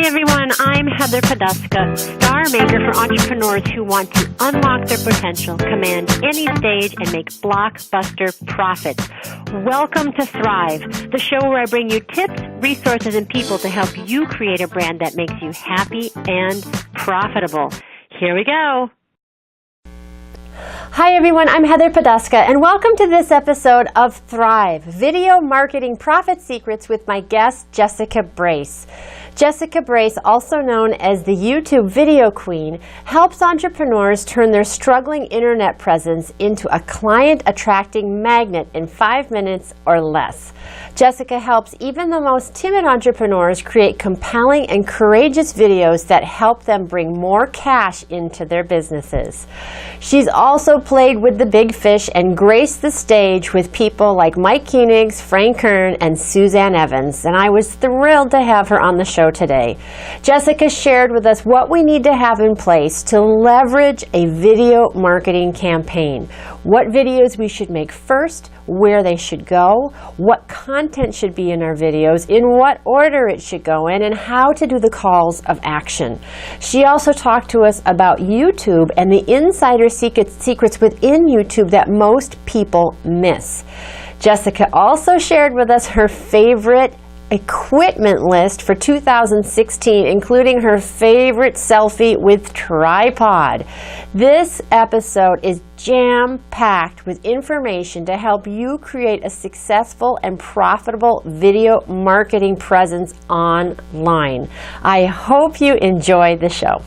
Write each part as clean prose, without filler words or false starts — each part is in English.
Hi everyone, I'm Heather Poduska, star maker for entrepreneurs who want to unlock their potential, command any stage, and make blockbuster profits. Welcome to Thrive, the show where I bring you tips, resources, and people to help you create a brand that makes you happy and profitable. Here we go. Hi everyone, I'm Heather Poduska, and welcome to this episode of Thrive, Video Marketing Profit Secrets with my guest, Jessica Brace. Jessica Brace, also known as the YouTube Video Queen, helps entrepreneurs turn their struggling internet presence into a client-attracting magnet in 5 minutes or less. Jessica helps even the most timid entrepreneurs create compelling and courageous videos that help them bring more cash into their businesses. She's also played with the big fish and graced the stage with people like Mike Koenigs, Frank Kern, and Suzanne Evans, and I was thrilled to have her on the show today. Jessica shared with us what we need to have in place to leverage a video marketing campaign, what videos we should make first, where they should go, what content should be in our videos, in what order it should go in, and how to do the calls of action. She also talked to us about YouTube and the insider secrets within YouTube that most people miss. Jessica also shared with us her favorite equipment list for 2016, including her favorite selfie with tripod. This episode is jam-packed with information to help you create a successful and profitable video marketing presence online. I hope you enjoy the show.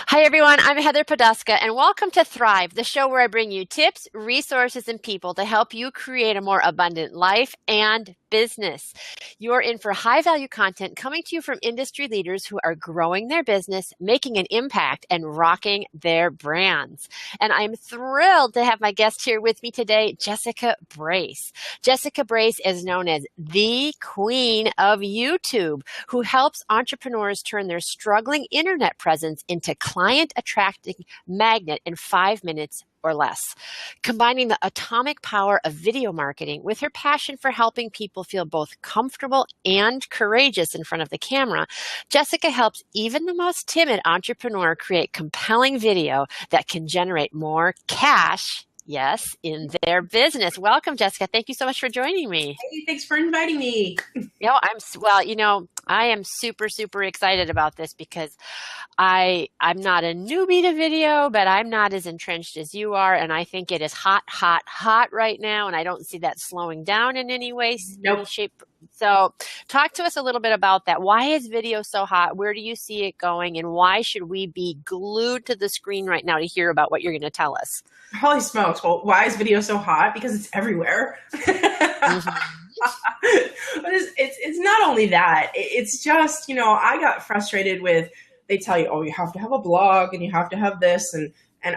Hi everyone, I'm Heather Poduska, and welcome to Thrive, the show where I bring you tips, resources, and people to help you create a more abundant life and business. You're in for high-value content coming to you from industry leaders who are growing their business, making an impact, and rocking their brands. And I'm thrilled to have my guest here with me today, Jessica Brace. Jessica Brace is known as the Queen of YouTube, who helps entrepreneurs turn their struggling internet presence into client-attracting magnet in 5 minutes or less. Combining the atomic power of video marketing with her passion for helping people feel both comfortable and courageous in front of the camera, Jessica helps even the most timid entrepreneur create compelling video that can generate more cash, yes, in their business. Welcome, Jessica. Thank you so much for joining me. Hey, thanks for inviting me. I am super, super excited about this because I'm not a newbie to video, but I'm not as entrenched as you are. And I think it is hot, hot, hot right now. And I don't see that slowing down in any way, any shape. So talk to us a little bit about that. Why is video so hot? Where do you see it going? And why should we be glued to the screen right now to hear about what you're going to tell us? Holy smokes. Well, why is video so hot? Because it's everywhere. But it's not only that. It's just, I got frustrated with, they tell you, oh, you have to have a blog and you have to have this. And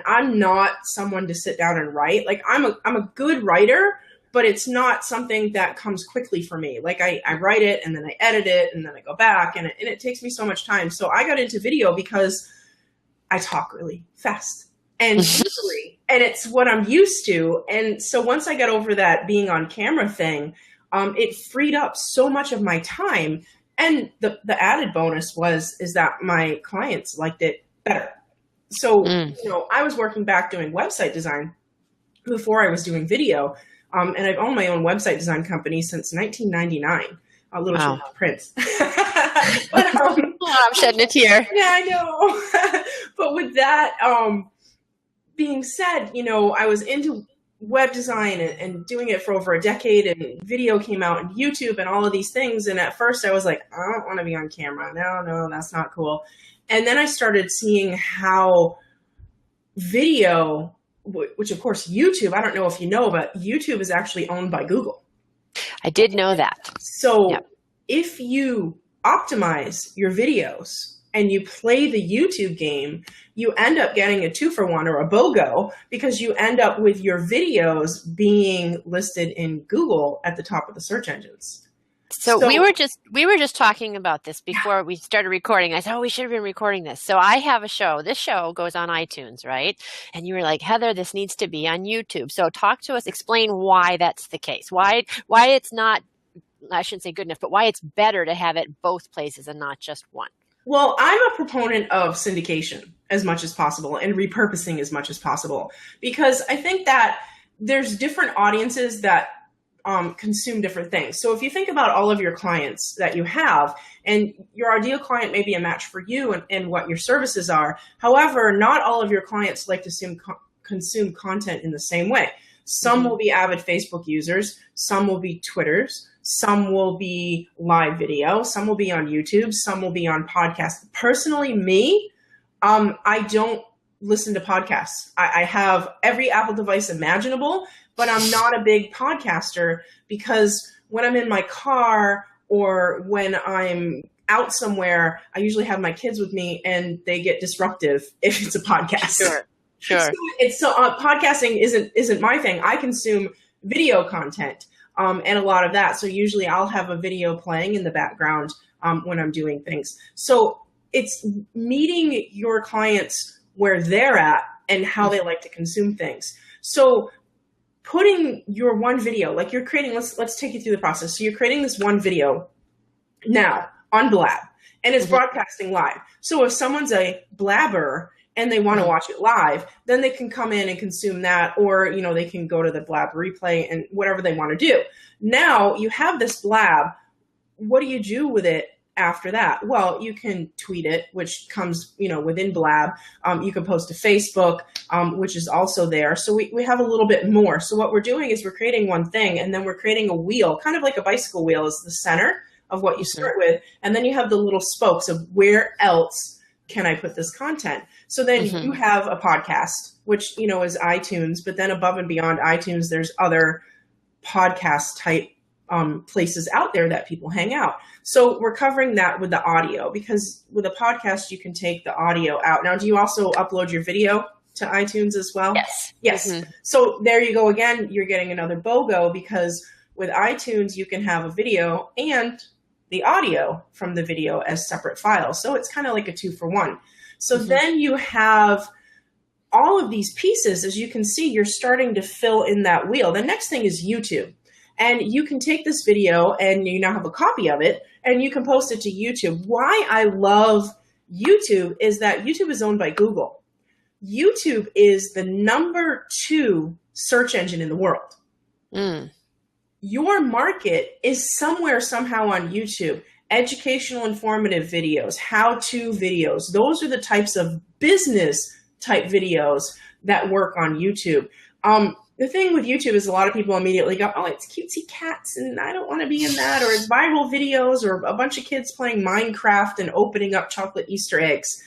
I'm not someone to sit down and write. Like I'm a good writer, but it's not something that comes quickly for me. Like I write it and then I edit it and then I go back and it takes me so much time. So I got into video because I talk really fast and easily, and it's what I'm used to. And so once I got over that being on camera thing, it freed up so much of my time. And the added bonus is that my clients liked it better. So, I was working back doing website design before I was doing video. And I've owned my own website design company since 1999. A little wow. Prince. But, I'm shedding a tear. Yeah, I know. But with that being said, I was into web design and doing it for over a decade, and video came out and YouTube and all of these things. And at first I was like, I don't want to be on camera. No, that's not cool. And then I started seeing how video, which of course YouTube, I don't know if you know, but YouTube is actually owned by Google. I did know that. So if you optimize your videos and you play the YouTube game, you end up getting a 2-for-1 or a BOGO, because you end up with your videos being listed in Google at the top of the search engines. So we were just talking about this before we started recording. I said, oh, we should have been recording this. So I have a show. This show goes on iTunes, right? And you were like, Heather, this needs to be on YouTube. So talk to us, explain why that's the case. Why it's not I shouldn't say good enough, but why it's better to have it both places and not just one. Well, I'm a proponent of syndication as much as possible and repurposing as much as possible, because I think that there's different audiences that consume different things. So if you think about all of your clients that you have, and your ideal client may be a match for you and what your services are. However, not all of your clients like to consume content in the same way. Some will be avid Facebook users, some will be Twitters, some will be live video, some will be on YouTube, some will be on podcasts. Personally, me, I don't listen to podcasts. I have every Apple device imaginable, but I'm not a big podcaster, because when I'm in my car or when I'm out somewhere, I usually have my kids with me and they get disruptive if it's a podcast. Sure. So podcasting isn't my thing. I consume video content and a lot of that. So usually I'll have a video playing in the background when I'm doing things. So it's meeting your clients where they're at and how they like to consume things. So putting your one video, like you're creating, let's take you through the process. So you're creating this one video now on Blab, and it's broadcasting live. So if someone's a blabber and they want to watch it live, then they can come in and consume that, or, you know, they can go to the Blab replay and whatever they want to do. Now you have this Blab. What do you do with it after that? Well, you can tweet it, which comes, you know, within Blab. You can post to Facebook, which is also there. So we have a little bit more. So what we're doing is we're creating one thing, and then we're creating a wheel, kind of like a bicycle wheel is the center of what you start with. And then you have the little spokes of where else can I put this content? So then you have a podcast, which, you know, is iTunes, but then above and beyond iTunes, there's other podcast type places out there that people hang out. So we're covering that with the audio, because with a podcast, you can take the audio out. Now, do you also upload your video to iTunes as well? Yes. So there you go again. You're getting another BOGO, because with iTunes, you can have a video and the audio from the video as separate files. So it's kind of like a 2-for-1. So then you have all of these pieces. As you can see, you're starting to fill in that wheel. The next thing is YouTube. And you can take this video and you now have a copy of it and you can post it to YouTube. Why I love YouTube is that YouTube is owned by Google. YouTube is the #2 search engine in the world. Your market is somewhere, somehow on YouTube. Educational, informative videos, how-to videos. Those are the types of business type videos that work on YouTube. The thing with YouTube is a lot of people immediately go, oh, it's cutesy cats and I don't want to be in that, or it's viral videos or a bunch of kids playing Minecraft and opening up chocolate Easter eggs.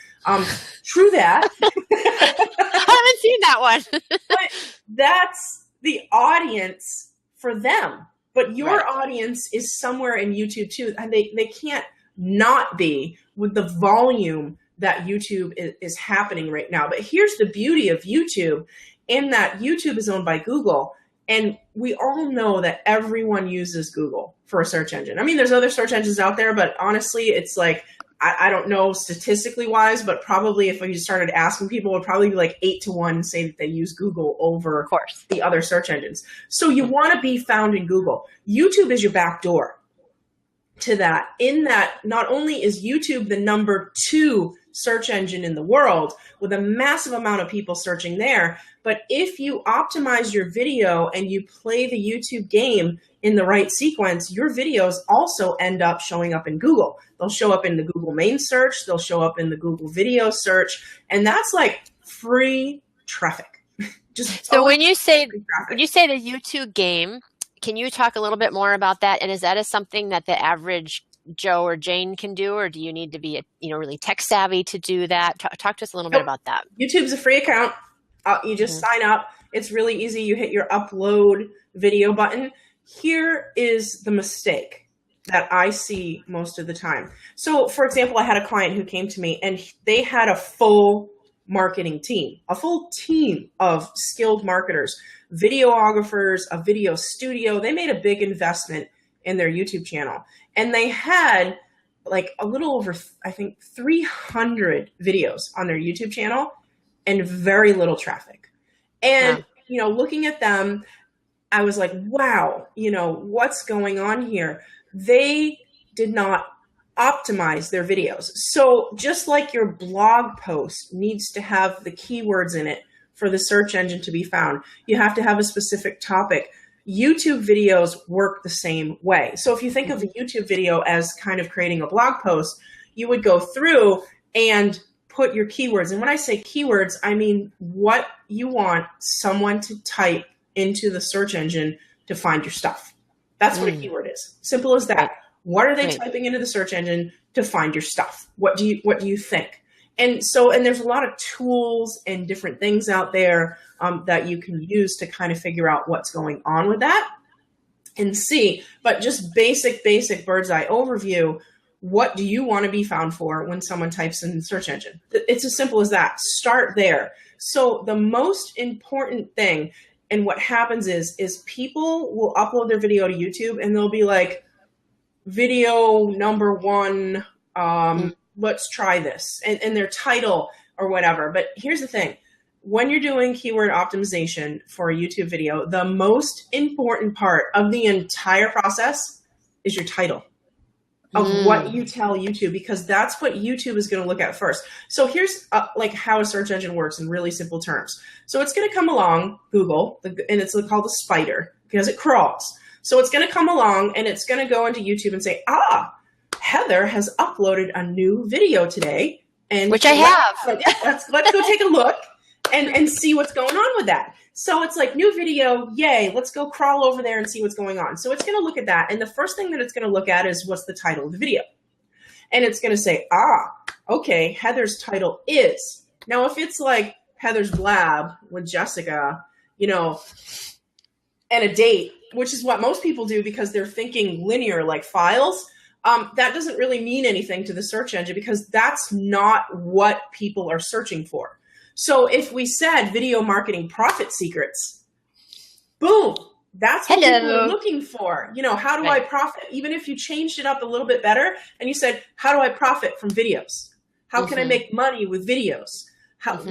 True that. I haven't seen that one. But that's the audience for them. But your audience is somewhere in YouTube too, and they can't not be with the volume that YouTube is happening right now. But here's the beauty of YouTube, in that YouTube is owned by Google, and we all know that everyone uses Google for a search engine. I mean, there's other search engines out there, but honestly, it's like, I don't know statistically wise, but probably if you started asking people, it would probably be like 8-to-1 say that they use Google over the other search engines. So you want to be found in Google. YouTube is your back door to that, in that not only is YouTube the #2 search engine in the world with a massive amount of people searching there, but if you optimize your video and you play the YouTube game in the right sequence, your videos also end up showing up in Google. They'll show up in the Google main search, they'll show up in the Google video search, and that's like free traffic. So when you say the YouTube game, can you talk a little bit more about that? And is that something that the average Joe or Jane can do, or do you need to be really tech savvy to do that? Talk to us a little bit about that. YouTube's a free account. You just sign up. It's really easy. You hit your upload video button. Here is the mistake that I see most of the time. So, for example, I had a client who came to me and they had a full marketing team, a full team of skilled marketers, videographers, a video studio. They made a big investment in their YouTube channel. And they had like a little over, I think, 300 videos on their YouTube channel and very little traffic. And, looking at them, I was like, wow, what's going on here? they did not optimize their videos. So just like your blog post needs to have the keywords in it for the search engine to be found, you have to have a specific topic. YouTube videos work the same way. So if you think of a YouTube video as kind of creating a blog post, you would go through and put your keywords. And when I say keywords, I mean what you want someone to type into the search engine to find your stuff. That's what a keyword is. Simple as that. Right. What are they typing into the search engine to find your stuff? What do you think? And there's a lot of tools and different things out there that you can use to kind of figure out what's going on with that and see. But just basic bird's eye overview. What do you want to be found for when someone types in the search engine? It's as simple as that. Start there. So the most important thing, and what happens is people will upload their video to YouTube and they'll be like, video number 1, let's try this, and their title or whatever. But here's the thing. When you're doing keyword optimization for a YouTube video, the most important part of the entire process is your title of what you tell YouTube, because that's what YouTube is going to look at first. So here's like how a search engine works in really simple terms. So it's going to come along, Google, and it's called the spider because it crawls. So it's going to come along and it's going to go into YouTube and say, Heather has uploaded a new video today. And which I have. Let's go take a look and see what's going on with that. So it's like, new video, yay, let's go crawl over there and see what's going on. So it's going to look at that. And the first thing that it's going to look at is what's the title of the video. And it's going to say, okay, Heather's title is. Now, if it's like Heather's Blab with Jessica, and a date, which is what most people do because they're thinking linear like files, that doesn't really mean anything to the search engine because that's not what people are searching for. So if we said video marketing profit secrets, boom, that's what people are looking for. How do I profit? Even if you changed it up a little bit better and you said, how do I profit from videos? How can I make money with videos?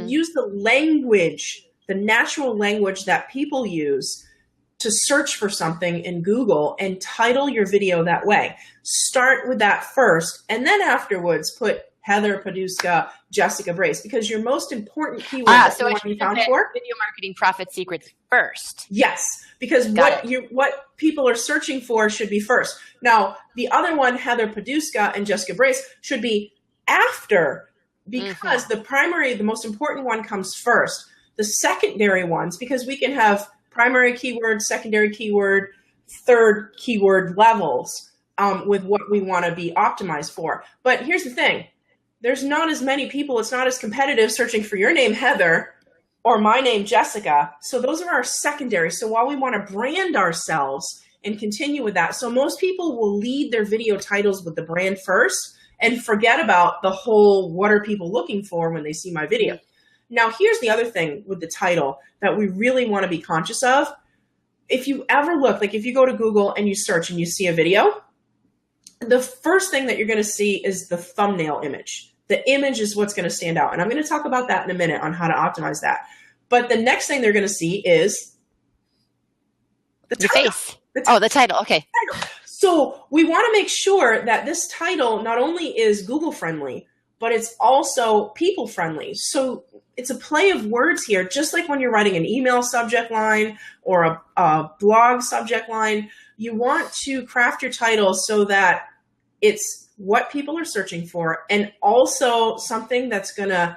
Use the language, the natural language that people use to search for something in Google and title your video that way. Start with that first, and then afterwards put Heather Paduska, Jessica Brace, because your most important keyword that you want to be found for. Video marketing profit secrets first. Yes, because what people are searching for should be first. Now, the other one, Heather Paduska and Jessica Brace, should be after, because the most important one comes first. The secondary ones, because we can have primary keyword, secondary keyword, third keyword levels with what we want to be optimized for. But here's the thing. There's not as many people. It's not as competitive searching for your name, Heather, or my name, Jessica. So those are our secondary. So while we want to brand ourselves and continue with that, so most people will lead their video titles with the brand first and forget about the whole, what are people looking for when they see my video? Now, here's the other thing with the title that we really want to be conscious of. If you ever look, like if you go to Google and you search and you see a video, the first thing that you're going to see is the thumbnail image. The image is what's going to stand out. And I'm going to talk about that in a minute on how to optimize that. But the next thing they're going to see is the title. Face. The title. Okay. So we want to make sure that this title not only is Google friendly, but it's also people friendly. So it's a play of words here, just like when you're writing an email subject line or a blog subject line. You want to craft your title so that it's what people are searching for, and also something that's going to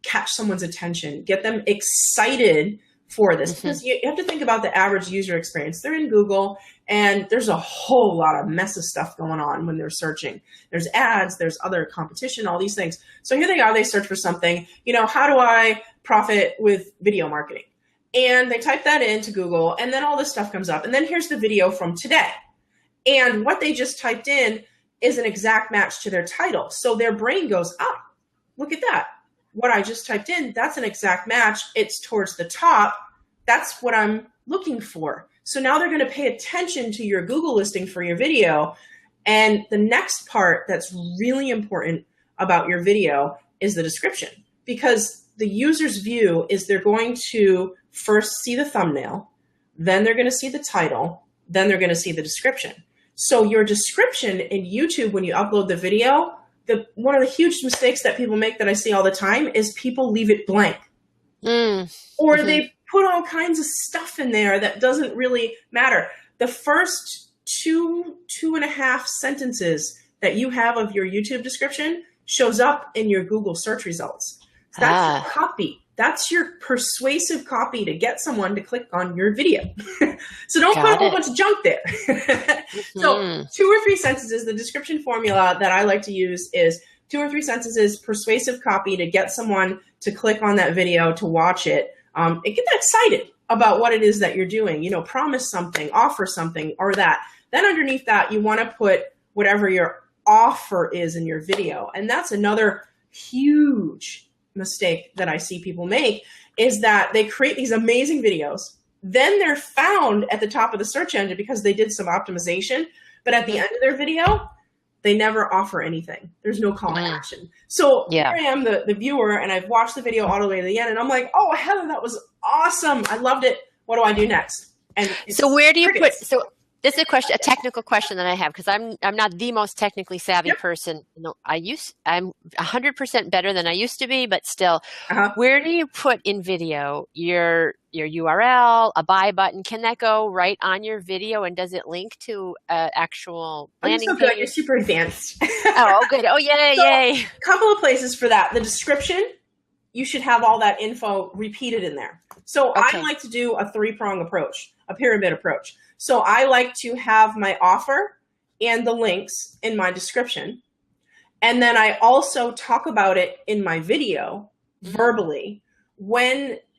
catch someone's attention, get them excited for this. Because you have to think about the average user experience. They're in Google, and there's a whole lot of mess of stuff going on when they're searching. There's ads, there's other competition, all these things. So here they are, they search for something, how do I profit with video marketing? And they type that into Google, and then all this stuff comes up. And then here's the video from today. And what they just typed in is an exact match to their title. So their brain goes, look at that. What I just typed in, that's an exact match. It's towards the top. That's what I'm looking for. So now they're going to pay attention to your Google listing for your video. And the next part that's really important about your video is the description, because the user's view is they're going to first see the thumbnail, then they're going to see the title, then they're going to see the description. So your description in YouTube, when you upload the video, one of the huge mistakes that people make that I see all the time is people leave it blank. Or they put all kinds of stuff in there that doesn't really matter. The first two and a half sentences that you have of your YouTube description shows up in your Google search results. So that's your copy. That's your persuasive copy to get someone to click on your video. So don't put a whole bunch of junk there. So 2 or 3 sentences, the description formula that I like to use is 2 or 3 sentences, persuasive copy to get someone to click on that video to watch it. And get them excited about what it is that you're doing. You know, promise something, offer something, or that. Then underneath that, you want to put whatever your offer is in your video. And that's another huge mistake that I see people make, is that they create these amazing videos. Then they're found at the top of the search engine because they did some optimization. But at the end of their video, they never offer anything. There's no call to action. So here I am, the viewer, and I've watched the video all the way to the end, and I'm like, oh, Heather, that was awesome. I loved it. What do I do next? And so where do you put, so this is a technical question that I have, because I'm not the most technically savvy person. No, I'm 100% better than I used to be, but still, where do you put in video your URL, a buy button? Can that go right on your video, and does it link to actual landing page? You're super advanced. Oh, good. Oh, yay, yay. A couple of places for that. The description, you should have all that info repeated in there. So I like to do a 3-prong approach, a pyramid approach. So I like to have my offer and the links in my description. And then I also talk about it in my video verbally.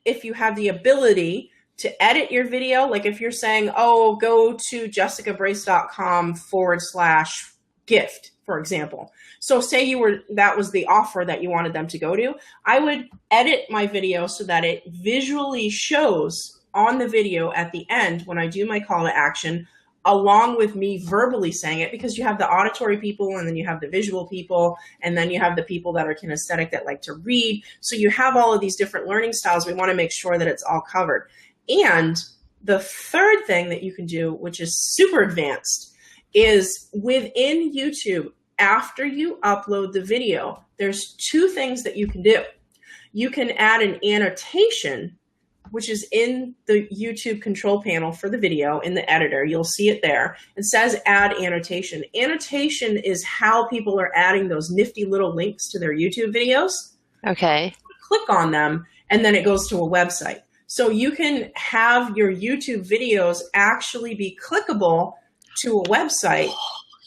If you have the ability to edit your video, like if you're saying, oh, go to jessicabrace.com/gift, for example. So say that was the offer that you wanted them to go to. I would edit my video so that it visually shows on the video at the end when I do my call to action, along with me verbally saying it, because you have the auditory people, and then you have the visual people, and then you have the people that are kinesthetic that like to read. So you have all of these different learning styles. We want to make sure that it's all covered. And the third thing that you can do, which is super advanced, is within YouTube, after you upload the video, there's 2 things that you can do. You can add an annotation, which is in the YouTube control panel for the video in the editor. You'll see it there. It says add annotation. Annotation is how people are adding those nifty little links to their YouTube videos. Okay. Click on them, and then it goes to a website. So you can have your YouTube videos actually be clickable to a website.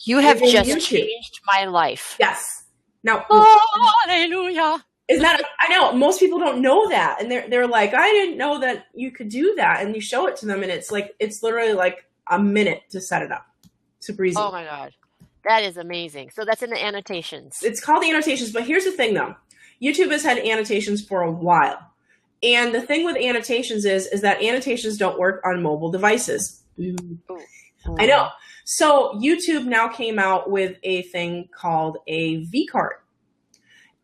You have just changed my life. Yes. Now, hallelujah. I know most people don't know that, and they're like, I didn't know that you could do that, and you show it to them, and it's literally like a minute to set it up. Super easy. Oh my God, that is amazing. So that's in the annotations. It's called the annotations, but here's the thing though, YouTube has had annotations for a while, and the thing with annotations is that annotations don't work on mobile devices. I know. So YouTube now came out with a thing called a V-card.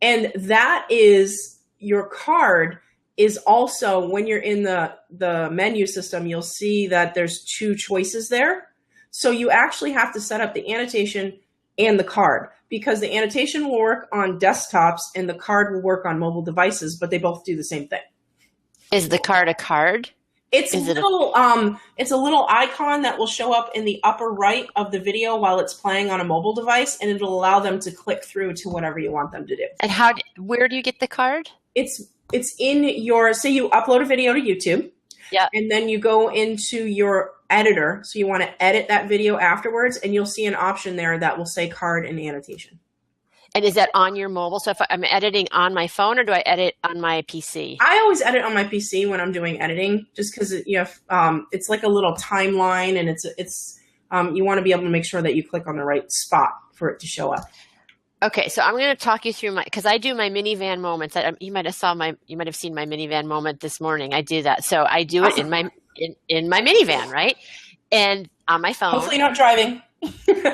And that is, your card is also, when you're in the menu system, you'll see that there's 2 choices there. So you actually have to set up the annotation and the card, because the annotation will work on desktops and the card will work on mobile devices, but they both do the same thing. Is the card a card? It's a little icon that will show up in the upper right of the video while it's playing on a mobile device, and it'll allow them to click through to whatever you want them to do. And where do you get the card? It's in your, say you upload a video to YouTube. Yeah. And then you go into your editor. So you want to edit that video afterwards, and you'll see an option there that will say card and annotation. And is that on your mobile? So if I'm editing on my phone, or do I edit on my PC? I always edit on my PC when I'm doing editing, just because it's like a little timeline, and it's you want to be able to make sure that you click on the right spot for it to show up. Okay, so I'm going to talk you through because I do my minivan moments. You might have seen my minivan moment this morning. I do that, so I do it in my minivan, right? And on my phone. Hopefully, not driving.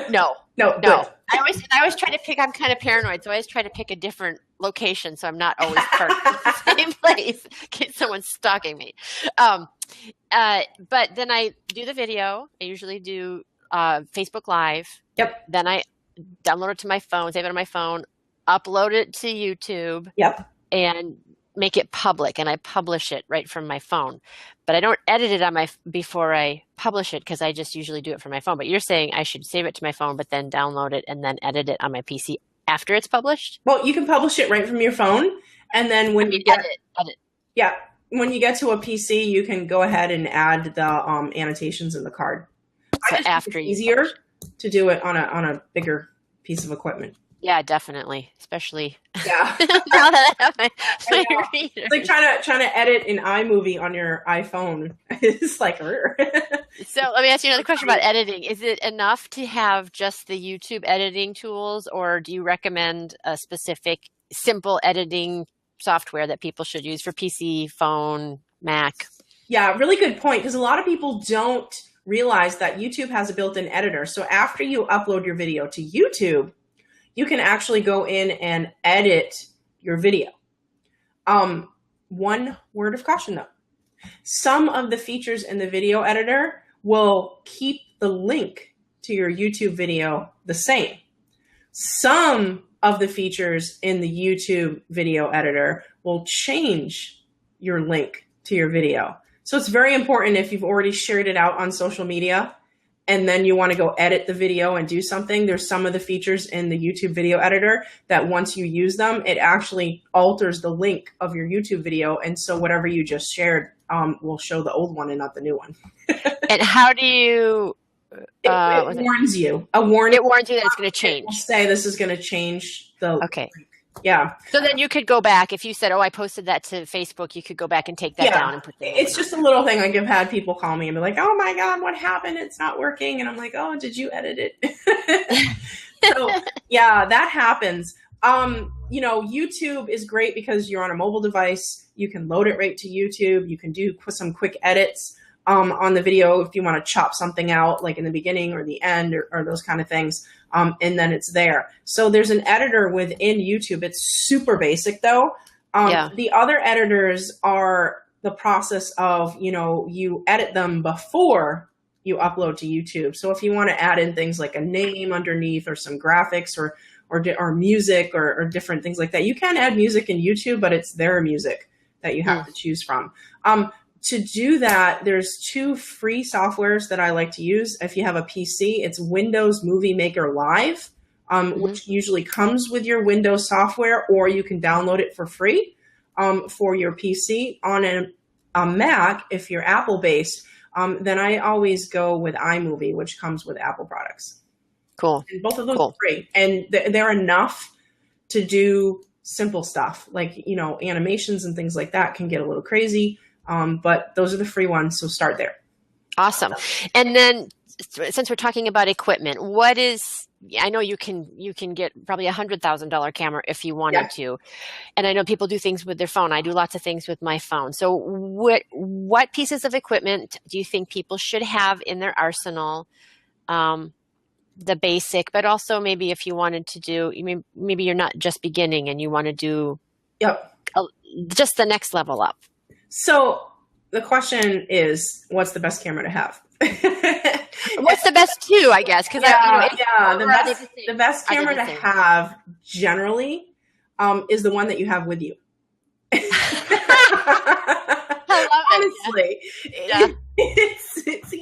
No. Good. I always try to pick. I'm kind of paranoid, so I always try to pick a different location, so I'm not always parked in the same place in case someone's stalking me. But then I do the video. I usually do Facebook Live. Yep. Then I download it to my phone, save it on my phone, upload it to YouTube. Yep. And make it public, and I publish it right from my phone. But I don't edit it before I publish it, because I just usually do it from my phone. But you're saying I should save it to my phone, but then download it and then edit it on my PC after it's published? Well, you can publish it right from your phone, and then when you get edit. Yeah, when you get to a PC, you can go ahead and add the annotations in the card. So I just after think it's easier to do it on a bigger piece of equipment. Yeah, definitely, especially Yeah. now that I have my reader. It's like trying to edit an iMovie on your iPhone. It's like. So let me ask you another question about editing. Is it enough to have just the YouTube editing tools, or do you recommend a specific simple editing software that people should use for PC, phone, Mac? Yeah, really good point, because a lot of people don't realize that YouTube has a built-in editor. So after you upload your video to YouTube, you can actually go in and edit your video. One word of caution though. Some of the features in the video editor will keep the link to your YouTube video the same. Some of the features in the YouTube video editor will change your link to your video. So it's very important, if you've already shared it out on social media and then you want to go edit the video and do something, there's some of the features in the YouTube video editor that once you use them, it actually alters the link of your YouTube video. And so whatever you just shared will show the old one and not the new one. And how do you... it warns you. A warning. It warns you that it's going to change. It will say this is going to change the Okay. link. Yeah. So then you could go back, if you said, oh, I posted that to Facebook, you could go back and take that down and put that. It's just a little thing. Like, I've had people call me and be like, oh my God, what happened? It's not working. And I'm like, oh, did you edit it? So yeah, that happens. YouTube is great because you're on a mobile device. You can load it right to YouTube. You can do some quick edits on the video if you want to chop something out, like in the beginning or the end or those kind of things. And then it's there. So there's an editor within YouTube. It's super basic though. The other editors are the process of, you edit them before you upload to YouTube. So if you want to add in things like a name underneath or some graphics or music or different things like that, you can add music in YouTube, but it's their music that you have to choose from. To do that, there's two free softwares that I like to use. If you have a PC, it's Windows Movie Maker Live, which usually comes with your Windows software, or you can download it for free for your PC. On a Mac, if you're Apple-based, then I always go with iMovie, which comes with Apple products. Cool. And both of those are free. And they're enough to do simple stuff. Like, animations and things like that can get a little crazy. But those are the free ones, so start there. Awesome. And then, since we're talking about equipment, I know you can get probably $100,000 camera if you wanted to, and I know people do things with their phone. I do lots of things with my phone. So, what pieces of equipment do you think people should have in their arsenal? The basic, but also maybe if you wanted to do, maybe you're not just beginning and you want to do just the next level up. So the question is, what's the best camera to have? What's the best two, I guess? Because the best camera to have generally is the one that you have with you. Honestly, it's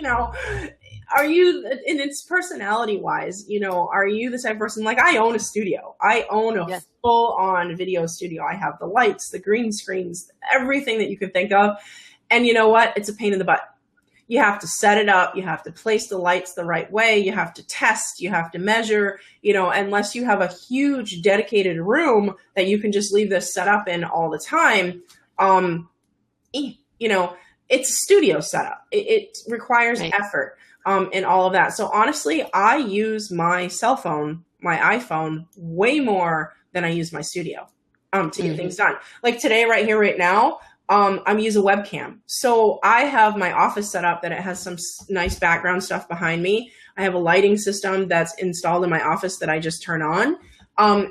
are you, and it's personality wise, are you the type of person, like I own a studio. I own a full on video studio. I have the lights, the green screens, everything that you can think of. And you know what? It's a pain in the butt. You have to set it up. You have to place the lights the right way. You have to test. You have to measure, unless you have a huge dedicated room that you can just leave this set up in all the time. It's a studio setup. It requires effort. And all of that. So honestly, I use my cell phone, my iPhone, way more than I use my studio to get things done. Like today, right here, right now, I'm using a webcam. So I have my office set up that it has some nice background stuff behind me. I have a lighting system that's installed in my office that I just turn on.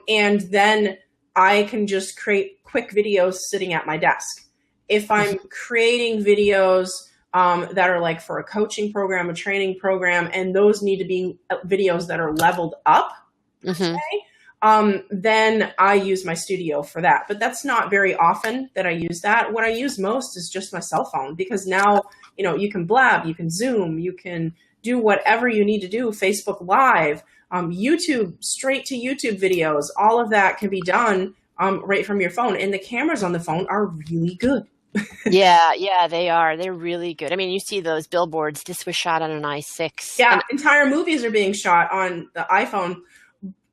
And then I can just create quick videos sitting at my desk. If I'm creating videos that are like for a coaching program, a training program, and those need to be videos that are leveled up, Mm-hmm. then I use my studio for that. But that's not very often that I use that. What I use most is just my cell phone, because now, you can blab, you can Zoom, you can do whatever you need to do, Facebook Live, YouTube, straight to YouTube videos, all of that can be done right from your phone. And the cameras on the phone are really good. Yeah, they are. They're really good. I mean, you see those billboards. This was shot on an i6. Yeah, And entire movies are being shot on the iPhone.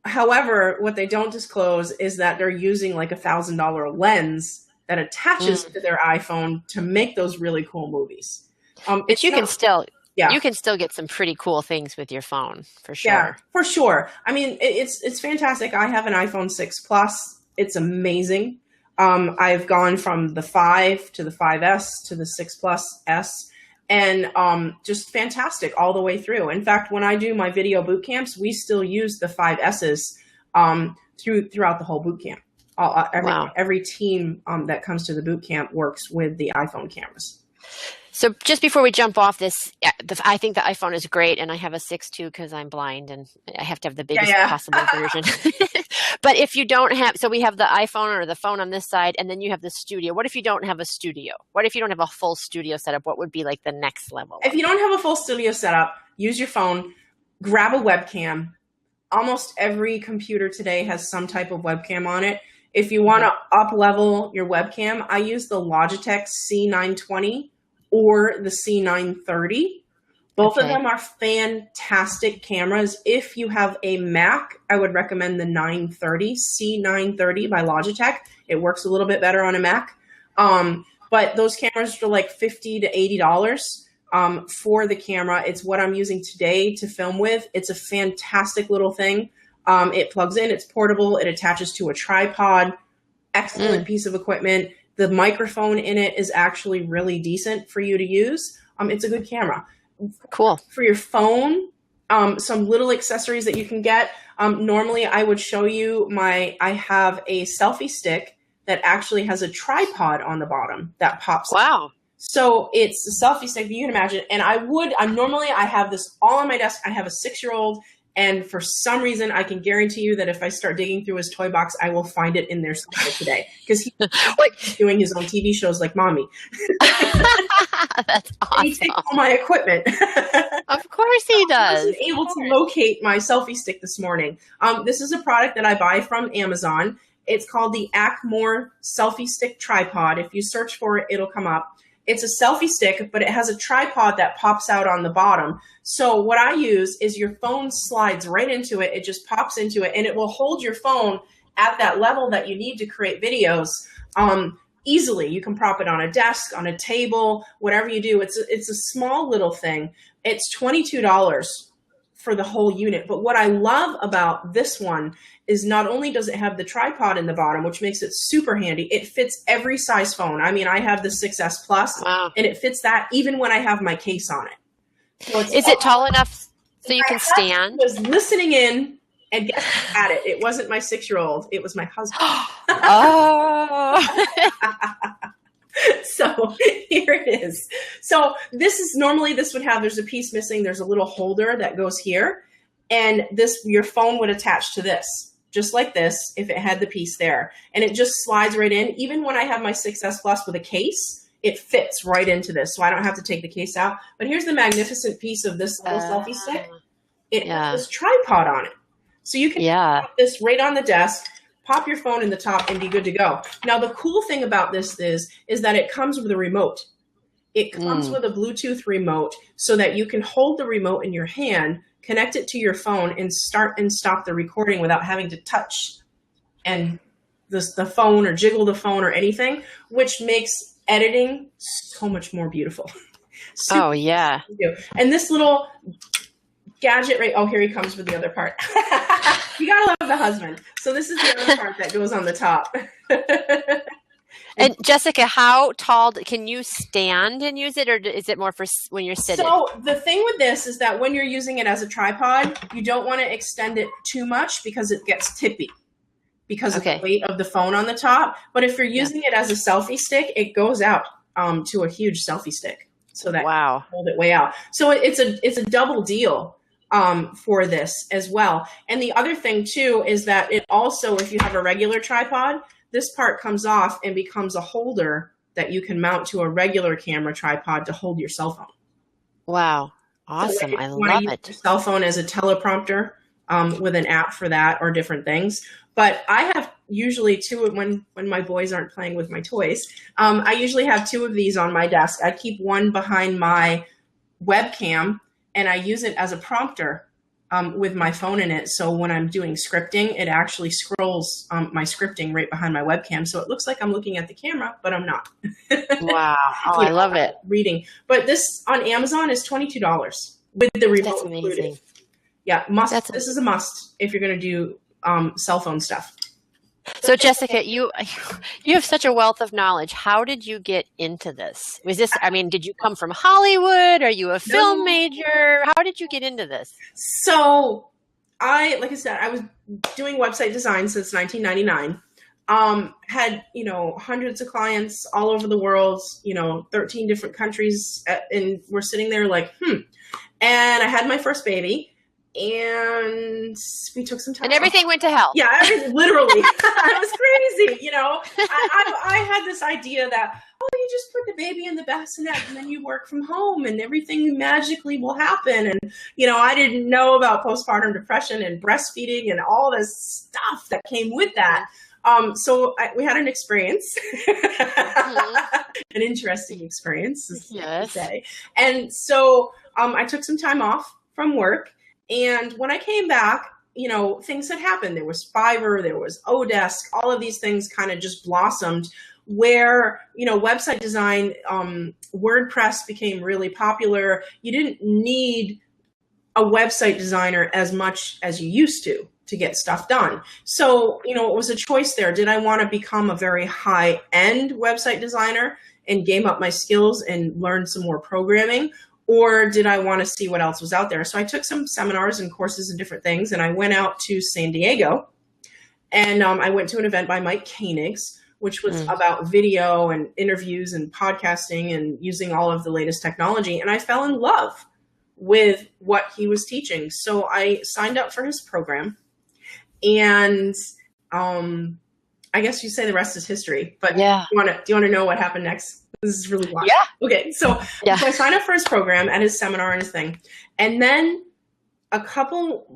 However, what they don't disclose is that they're using like $1,000 lens that attaches to their iPhone to make those really cool movies. but you can still Yeah. you can still get some pretty cool things with your phone, for sure. Yeah, for sure. I mean, it's fantastic. I have an iPhone 6 Plus. It's amazing. I've gone from the 5 to the 5S to the 6 Plus S, and just fantastic all the way through. In fact, when I do my video boot camps, we still use the 5Ss throughout the whole boot camp. Wow. Every team that comes to the boot camp works with the iPhone cameras. So just before we jump off this, I think the iPhone is great, and I have a 6 too because I'm blind and I have to have the biggest possible version. But if you don't have, so we have the iPhone or the phone on this side, and then you have the studio. What if you don't have a studio? What if you don't have a full studio setup? What would be like the next level? If you don't have a full studio setup, use your phone, grab a webcam. Almost every computer today has some type of webcam on it. If you want to up level your webcam, I use the Logitech C920 or the C930. Both of them are fantastic cameras. If you have a Mac, I would recommend the C930 by Logitech. It works a little bit better on a Mac. But those cameras are like $50 to $80 for the camera. It's what I'm using today to film with. It's a fantastic little thing. It plugs in, it's portable, it attaches to a tripod. Excellent piece of equipment. The microphone in it is actually really decent for you to use. It's a good camera. Cool. For your phone, some little accessories that you can get. Normally I would show you I have a selfie stick that actually has a tripod on the bottom that pops up. Wow. So it's a selfie stick that you can imagine. And I have this all on my desk. I have a 6-year-old. And for some reason, I can guarantee you that if I start digging through his toy box, I will find it in there somewhere today. Because he's doing his own TV shows like Mommy. That's awesome. He takes all my equipment. Of course he does. I was able to locate my selfie stick this morning. This is a product that I buy from Amazon. It's called the Acmore Selfie Stick Tripod. If you search for it, it'll come up. It's a selfie stick, but it has a tripod that pops out on the bottom. So what I use is your phone slides right into it. It just pops into it, and it will hold your phone at that level that you need to create videos easily. You can prop it on a desk, on a table, whatever you do. It's a small little thing. It's $22 for the whole unit. But what I love about this one is not only does it have the tripod in the bottom, which makes it super handy, it fits every size phone. I mean, I have the 6S Plus, and it fits that even when I have my case on it. So Is it tall enough so you can stand? I was listening in, and guess who had it? It wasn't my 6-year-old. It was my husband. Oh. So here it is. So this would have, there's a piece missing. There's a little holder that goes here, and your phone would attach to this, just like this, if it had the piece there, and it just slides right in. Even when I have my 6S Plus with a case, it fits right into this, so I don't have to take the case out. But here's the magnificent piece of this little selfie stick. It has this tripod on it, so you can put this right on the desk, pop your phone in the top, and be good to go. Now, the cool thing about this is that it comes with a remote. It comes with a Bluetooth remote so that you can hold the remote in your hand, connect it to your phone, and start and stop the recording without having to touch the phone or jiggle the phone or anything, which makes editing so much more beautiful. Oh, yeah. And this little gadget here he comes with the other part. You gotta love the husband. So this is the other part that goes on the top. And Jessica, how tall can you stand and use it, or is it more for when you're sitting? So the thing with this is that when you're using it as a tripod, you don't want to extend it too much because it gets tippy because of the weight of the phone on the top. But if you're using it as a selfie stick, it goes out to a huge selfie stick. so that Wow. you hold it way out. So it's a double deal for this as well. And the other thing too is that it also, if you have a regular tripod, this part comes off and becomes a holder that you can mount to a regular camera tripod to hold your cell phone. Wow. Awesome. So I you wanna love use it. your cell phone as a teleprompter with an app for that or different things. But I have usually two when my boys aren't playing with my toys. I usually have two of these on my desk. I keep one behind my webcam and I use it as a prompter with my phone in it. So when I'm doing scripting, it actually scrolls my scripting right behind my webcam. So it looks like I'm looking at the camera, but I'm not. Wow. Oh, I love it. Reading. But this on Amazon is $22 with the remote That's amazing. included. Yeah, this is a must if you're going to do cell phone stuff. So Jessica, you have such a wealth of knowledge. How did you get into this? Was this, I mean, did you come from Hollywood? Are you a film major? How did you get into this? So like I said, I was doing website design since 1999. Had, hundreds of clients all over the world, 13 different countries. And we're sitting there like, And I had my first baby. And we took some time. And everything went to hell. Yeah, literally. It was crazy, I had this idea that, you just put the baby in the bassinet and then you work from home and everything magically will happen. And, I didn't know about postpartum depression and breastfeeding and all this stuff that came with that. So we had an experience, an interesting experience, to say. And so I took some time off from work. And when I came back, things had happened. There was Fiverr, there was Odesk, all of these things kind of just blossomed where, website design, WordPress became really popular. You didn't need a website designer as much as you used to get stuff done. So, it was a choice there. Did I want to become a very high-end website designer and game up my skills and learn some more programming? Or did I want to see what else was out there? So I took some seminars and courses and different things, and I went out to San Diego, and I went to an event by Mike Koenigs, which was about video and interviews and podcasting and using all of the latest technology. And I fell in love with what he was teaching. So I signed up for his program, and I guess you say the rest is history. But yeah. Do you want to know what happened next? This is really wild. Yeah. Okay. So I signed up for his program and his seminar and his thing. And then a couple,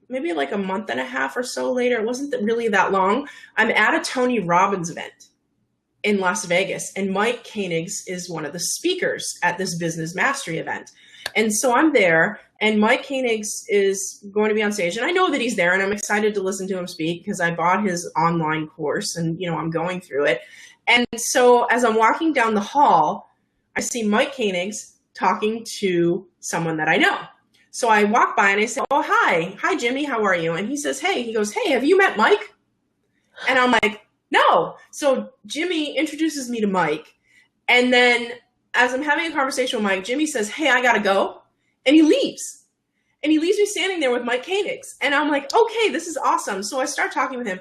maybe a month and a half or so later, it wasn't really that long, I'm at a Tony Robbins event in Las Vegas. And Mike Koenigs is one of the speakers at this business mastery event. And so I'm there, and Mike Koenigs is going to be on stage. And I know that he's there, and I'm excited to listen to him speak because I bought his online course and, I'm going through it. And so as I'm walking down the hall, I see Mike Koenigs talking to someone that I know. So I walk by and I say, "Oh, hi, Jimmy, how are you?" And he says, he goes, "Hey, have you met Mike?" And I'm like, "No." So Jimmy introduces me to Mike. And then as I'm having a conversation with Mike, Jimmy says, "Hey, I gotta go." And he leaves. And he leaves me standing there with Mike Koenigs. And I'm like, okay, this is awesome. So I start talking with him.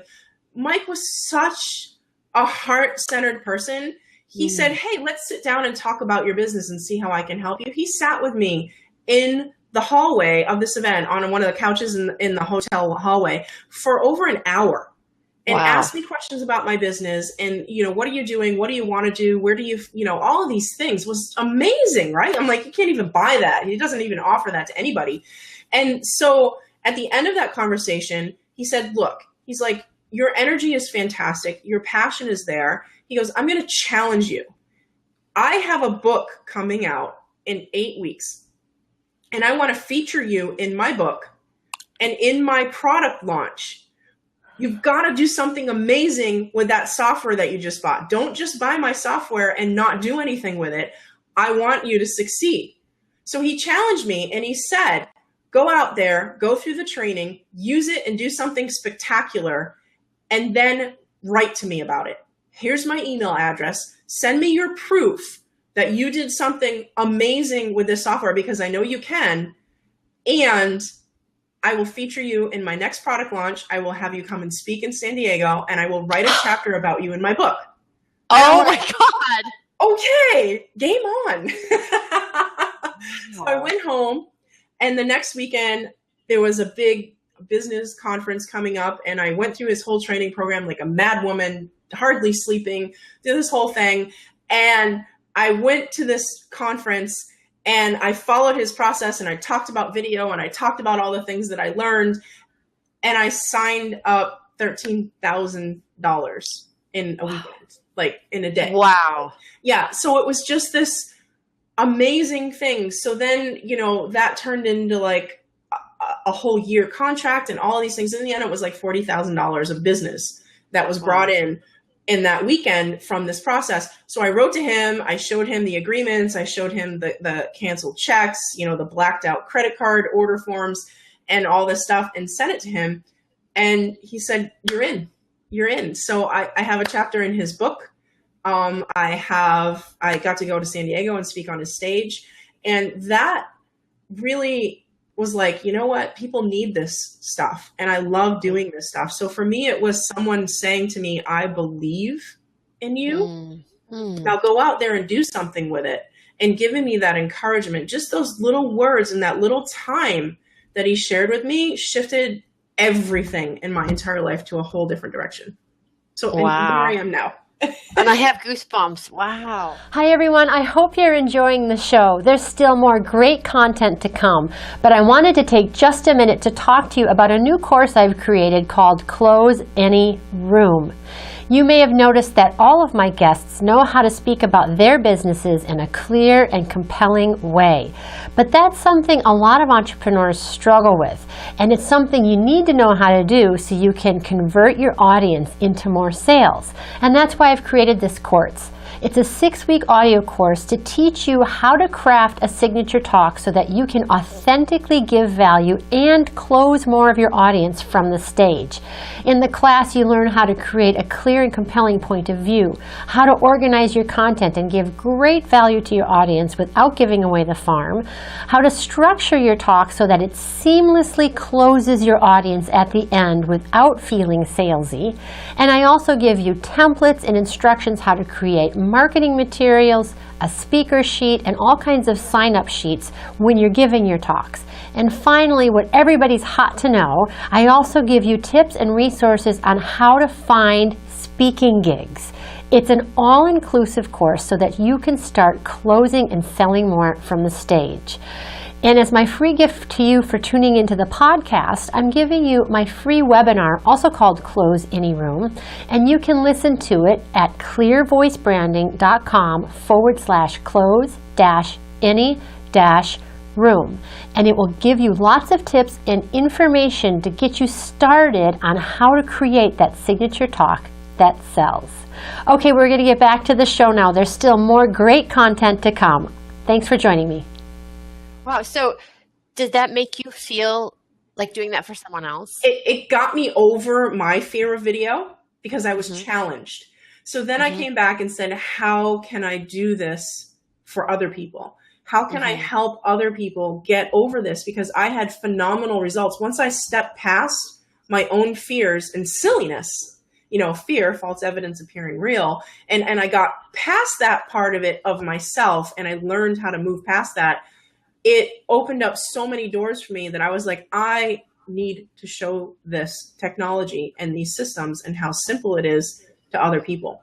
Mike was such a heart-centered person. He said, "Hey, let's sit down and talk about your business and see how I can help you." He sat with me in the hallway of this event on one of the couches in the hotel hallway for over an hour and asked me questions about my business and, what are you doing? What do you want to do? Where do you, all of these things was amazing, right? I'm like, you can't even buy that. He doesn't even offer that to anybody. And so at the end of that conversation, he said, look, he's like, your energy is fantastic. Your passion is there. He goes, I'm going to challenge you. I have a book coming out in 8 weeks, and I want to feature you in my book and in my product launch. You've got to do something amazing with that software that you just bought. Don't just buy my software and not do anything with it. I want you to succeed. So he challenged me and he said, go out there, go through the training, use it and do something spectacular, and then write to me about it. Here's my email address. Send me your proof that you did something amazing with this software because I know you can. And I will feature you in my next product launch. I will have you come and speak in San Diego, and I will write a chapter about you in my book. Oh my God. Okay, game on. So I went home, and the next weekend there was a big business conference coming up, and I went through his whole training program like a mad woman, hardly sleeping, did this whole thing. And I went to this conference and I followed his process, and I talked about video, and I talked about all the things that I learned, and I signed up $13,000 in a weekend, like in a day. Wow. Yeah. So it was just this amazing thing. So then, that turned into like a whole year contract and all these things. In the end, it was like $40,000 of business that was brought in that weekend from this process. So I wrote to him, I showed him the agreements, I showed him the canceled checks, the blacked out credit card order forms and all this stuff, and sent it to him. And he said, you're in. So I have a chapter in his book. I got to go to San Diego and speak on his stage. And that really was like, you know what? People need this stuff. And I love doing this stuff. So for me, it was someone saying to me, I believe in you. Now go out there and do something with it. And giving me that encouragement. Just those little words and that little time that he shared with me shifted everything in my entire life to a whole different direction. So and here I am now. And I have goosebumps. Wow. Hi, everyone. I hope you're enjoying the show. There's still more great content to come, but I wanted to take just a minute to talk to you about a new course I've created called Close Any Room. You may have noticed that all of my guests know how to speak about their businesses in a clear and compelling way. But that's something a lot of entrepreneurs struggle with, and it's something you need to know how to do so you can convert your audience into more sales. And that's why I've created this course. It's a 6-week audio course to teach you how to craft a signature talk so that you can authentically give value and close more of your audience from the stage. In the class, you learn how to create a clear and compelling point of view, how to organize your content and give great value to your audience without giving away the farm, how to structure your talk so that it seamlessly closes your audience at the end without feeling salesy. And I also give you templates and instructions how to create marketing materials, a speaker sheet, and all kinds of sign-up sheets when you're giving your talks. And finally, what everybody's hot to know, I also give you tips and resources on how to find speaking gigs. It's an all-inclusive course so that you can start closing and selling more from the stage. And as my free gift to you for tuning into the podcast, I'm giving you my free webinar, also called Close Any Room, and you can listen to it at clearvoicebranding.com/close-any-room. And it will give you lots of tips and information to get you started on how to create that signature talk that sells. Okay, we're going to get back to the show now. There's still more great content to come. Thanks for joining me. Wow. So does that make you feel like doing that for someone else? It got me over my fear of video because I was challenged. So then I came back and said, how can I do this for other people? How can I help other people get over this? Because I had phenomenal results. Once I stepped past my own fears and silliness, fear, false evidence appearing real. And I got past that part of it of myself, and I learned how to move past that. It opened up so many doors for me that I was like, I need to show this technology and these systems and how simple it is to other people.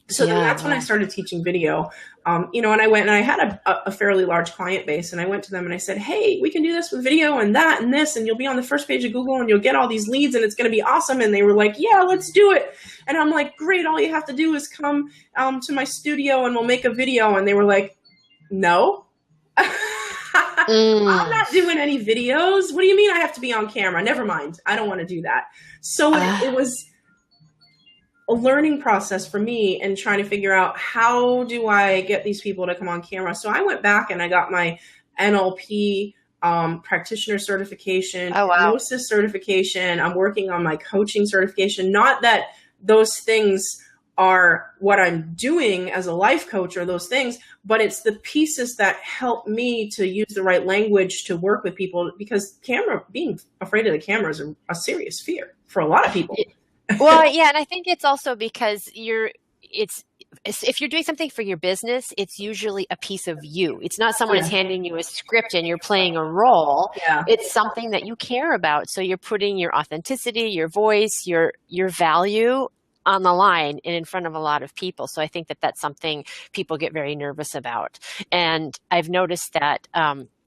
So then that's when I started teaching video, and I went and I had a fairly large client base, and I went to them and I said, hey, we can do this with video and that and this, and you'll be on the first page of Google and you'll get all these leads and it's going to be awesome. And they were like, yeah, let's do it. And I'm like, great. All you have to do is come to my studio and we'll make a video. And they were like, no. I'm not doing any videos. What do you mean I have to be on camera? Never mind. I don't want to do that. So it was a learning process for me and trying to figure out, how do I get these people to come on camera? So I went back and I got my NLP practitioner certification, hypnosis certification. I'm working on my coaching certification. Not that those things are what I'm doing as a life coach or those things, but it's the pieces that help me to use the right language to work with people, because being afraid of the camera is a serious fear for a lot of people. Well, yeah. And I think it's also because you're if you're doing something for your business, it's usually a piece of you. It's not someone is handing you a script and you're playing a role. Yeah. It's something that you care about. So you're putting your authenticity, your voice, your value on the line and in front of a lot of people. So I think that that's something people get very nervous about. And I've noticed that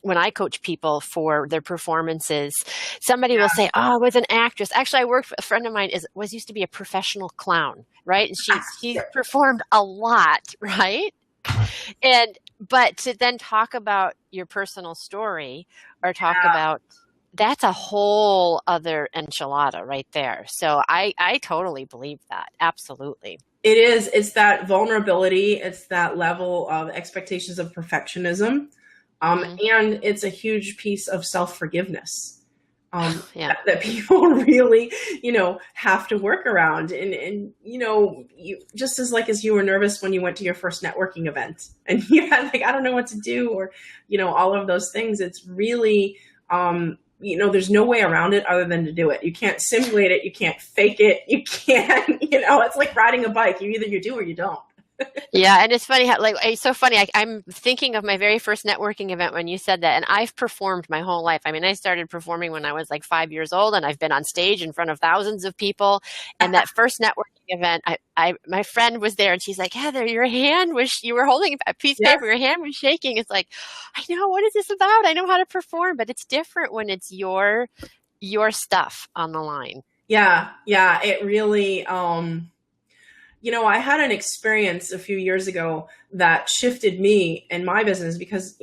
when I coach people for their performances, somebody will say, "Oh, I was an actress." Actually, I worked with a friend of mine used to be a professional clown, right? And she performed a lot, right? But to then talk about your personal story or talk about, that's a whole other enchilada right there. So I totally believe that. Absolutely. It is. It's that vulnerability. It's that level of expectations of perfectionism. And it's a huge piece of self-forgiveness that people really, have to work around. And you just as you were nervous when you went to your first networking event and you had I don't know what to do, or, all of those things. It's really, there's no way around it other than to do it. You can't simulate it. You can't fake it. You can't, it's like riding a bike. Either you do or you don't. Yeah, and it's funny how it's so funny. I'm thinking of my very first networking event when you said that, and I've performed my whole life. I mean, I started performing when I was 5 years old, and I've been on stage in front of thousands of people. And that first networking event, my friend was there, and she's like, "Heather, you were holding a piece of paper, your hand was shaking." It's like, I know, what is this about? I know how to perform, but it's different when it's your stuff on the line. Yeah, it really. I had an experience a few years ago that shifted me and my business because,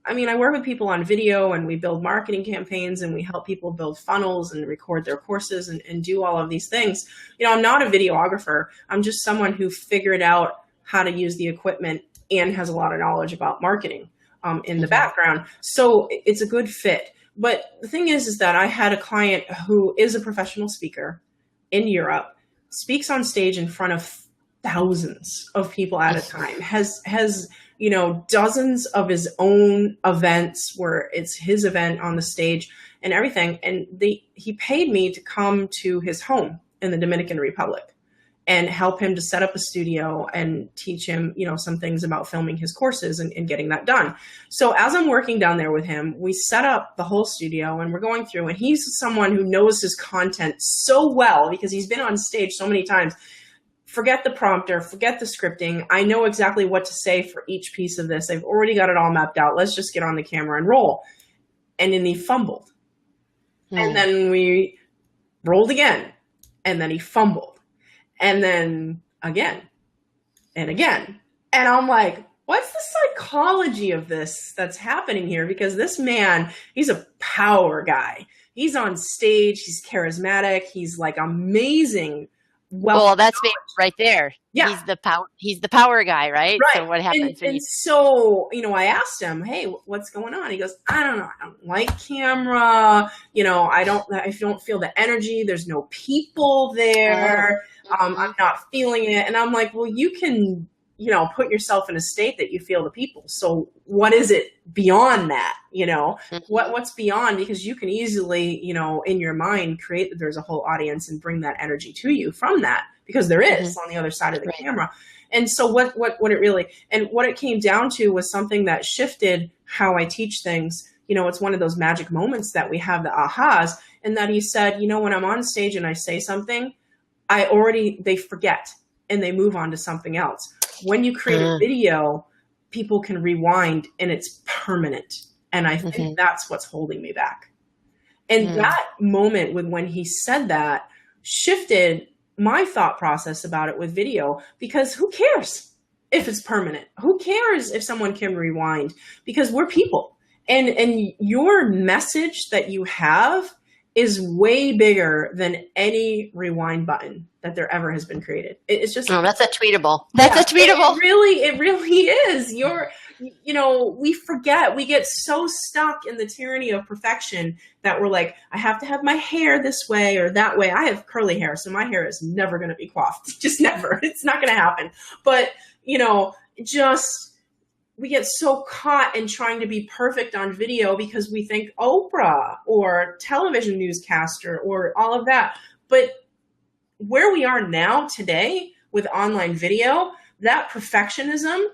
I work with people on video and we build marketing campaigns and we help people build funnels and record their courses and do all of these things. I'm not a videographer. I'm just someone who figured out how to use the equipment and has a lot of knowledge about marketing in the background. So it's a good fit. But the thing is that I had a client who is a professional speaker in Europe, speaks on stage in front of thousands of people at a time, has dozens of his own events where it's his event on the stage and everything. And he paid me to come to his home in the Dominican Republic and help him to set up a studio and teach him, some things about filming his courses and getting that done. So as I'm working down there with him, we set up the whole studio and we're going through, and he's someone who knows his content so well because he's been on stage so many times. Forget the prompter, forget the scripting. I know exactly what to say for each piece of this. I've already got it all mapped out. Let's just get on the camera and roll. And then he fumbled. And then we rolled again. And then he fumbled. And then again and again. And I'm like, what's the psychology of this that's happening here? Because this man, he's a power guy. He's on stage. He's charismatic. He's amazing. Well, that's me right there. Yeah. He's the power guy, right? So what happens so, I asked him, "Hey, what's going on?" He goes, "I don't know. I don't like camera. I don't feel the energy. There's no people there. I'm not feeling it." And I'm like, well, you can, put yourself in a state that you feel the people. So what is it beyond that? What's beyond? Because you can easily, in your mind, create that there's a whole audience and bring that energy to you from that, because there is on the other side of the camera. And so what it really, and what it came down to was something that shifted how I teach things. It's one of those magic moments that we have, the ahas, and that he said, when I'm on stage and I say something, they forget and they move on to something else. When you create a video, people can rewind and it's permanent. And I think that's what's holding me back. And that moment when he said that shifted my thought process about it with video, because who cares if it's permanent? Who cares if someone can rewind? Because we're people, and your message that you have is way bigger than any rewind button that there ever has been created. It's just, that's a tweetable. That's a tweetable. It really is. We forget, we get so stuck in the tyranny of perfection that we're like, I have to have my hair this way or that way. I have curly hair, so my hair is never going to be coiffed. Just never. It's not going to happen. But, we get so caught in trying to be perfect on video because we think Oprah or television newscaster or all of that. But where we are now today, with online video, that perfectionism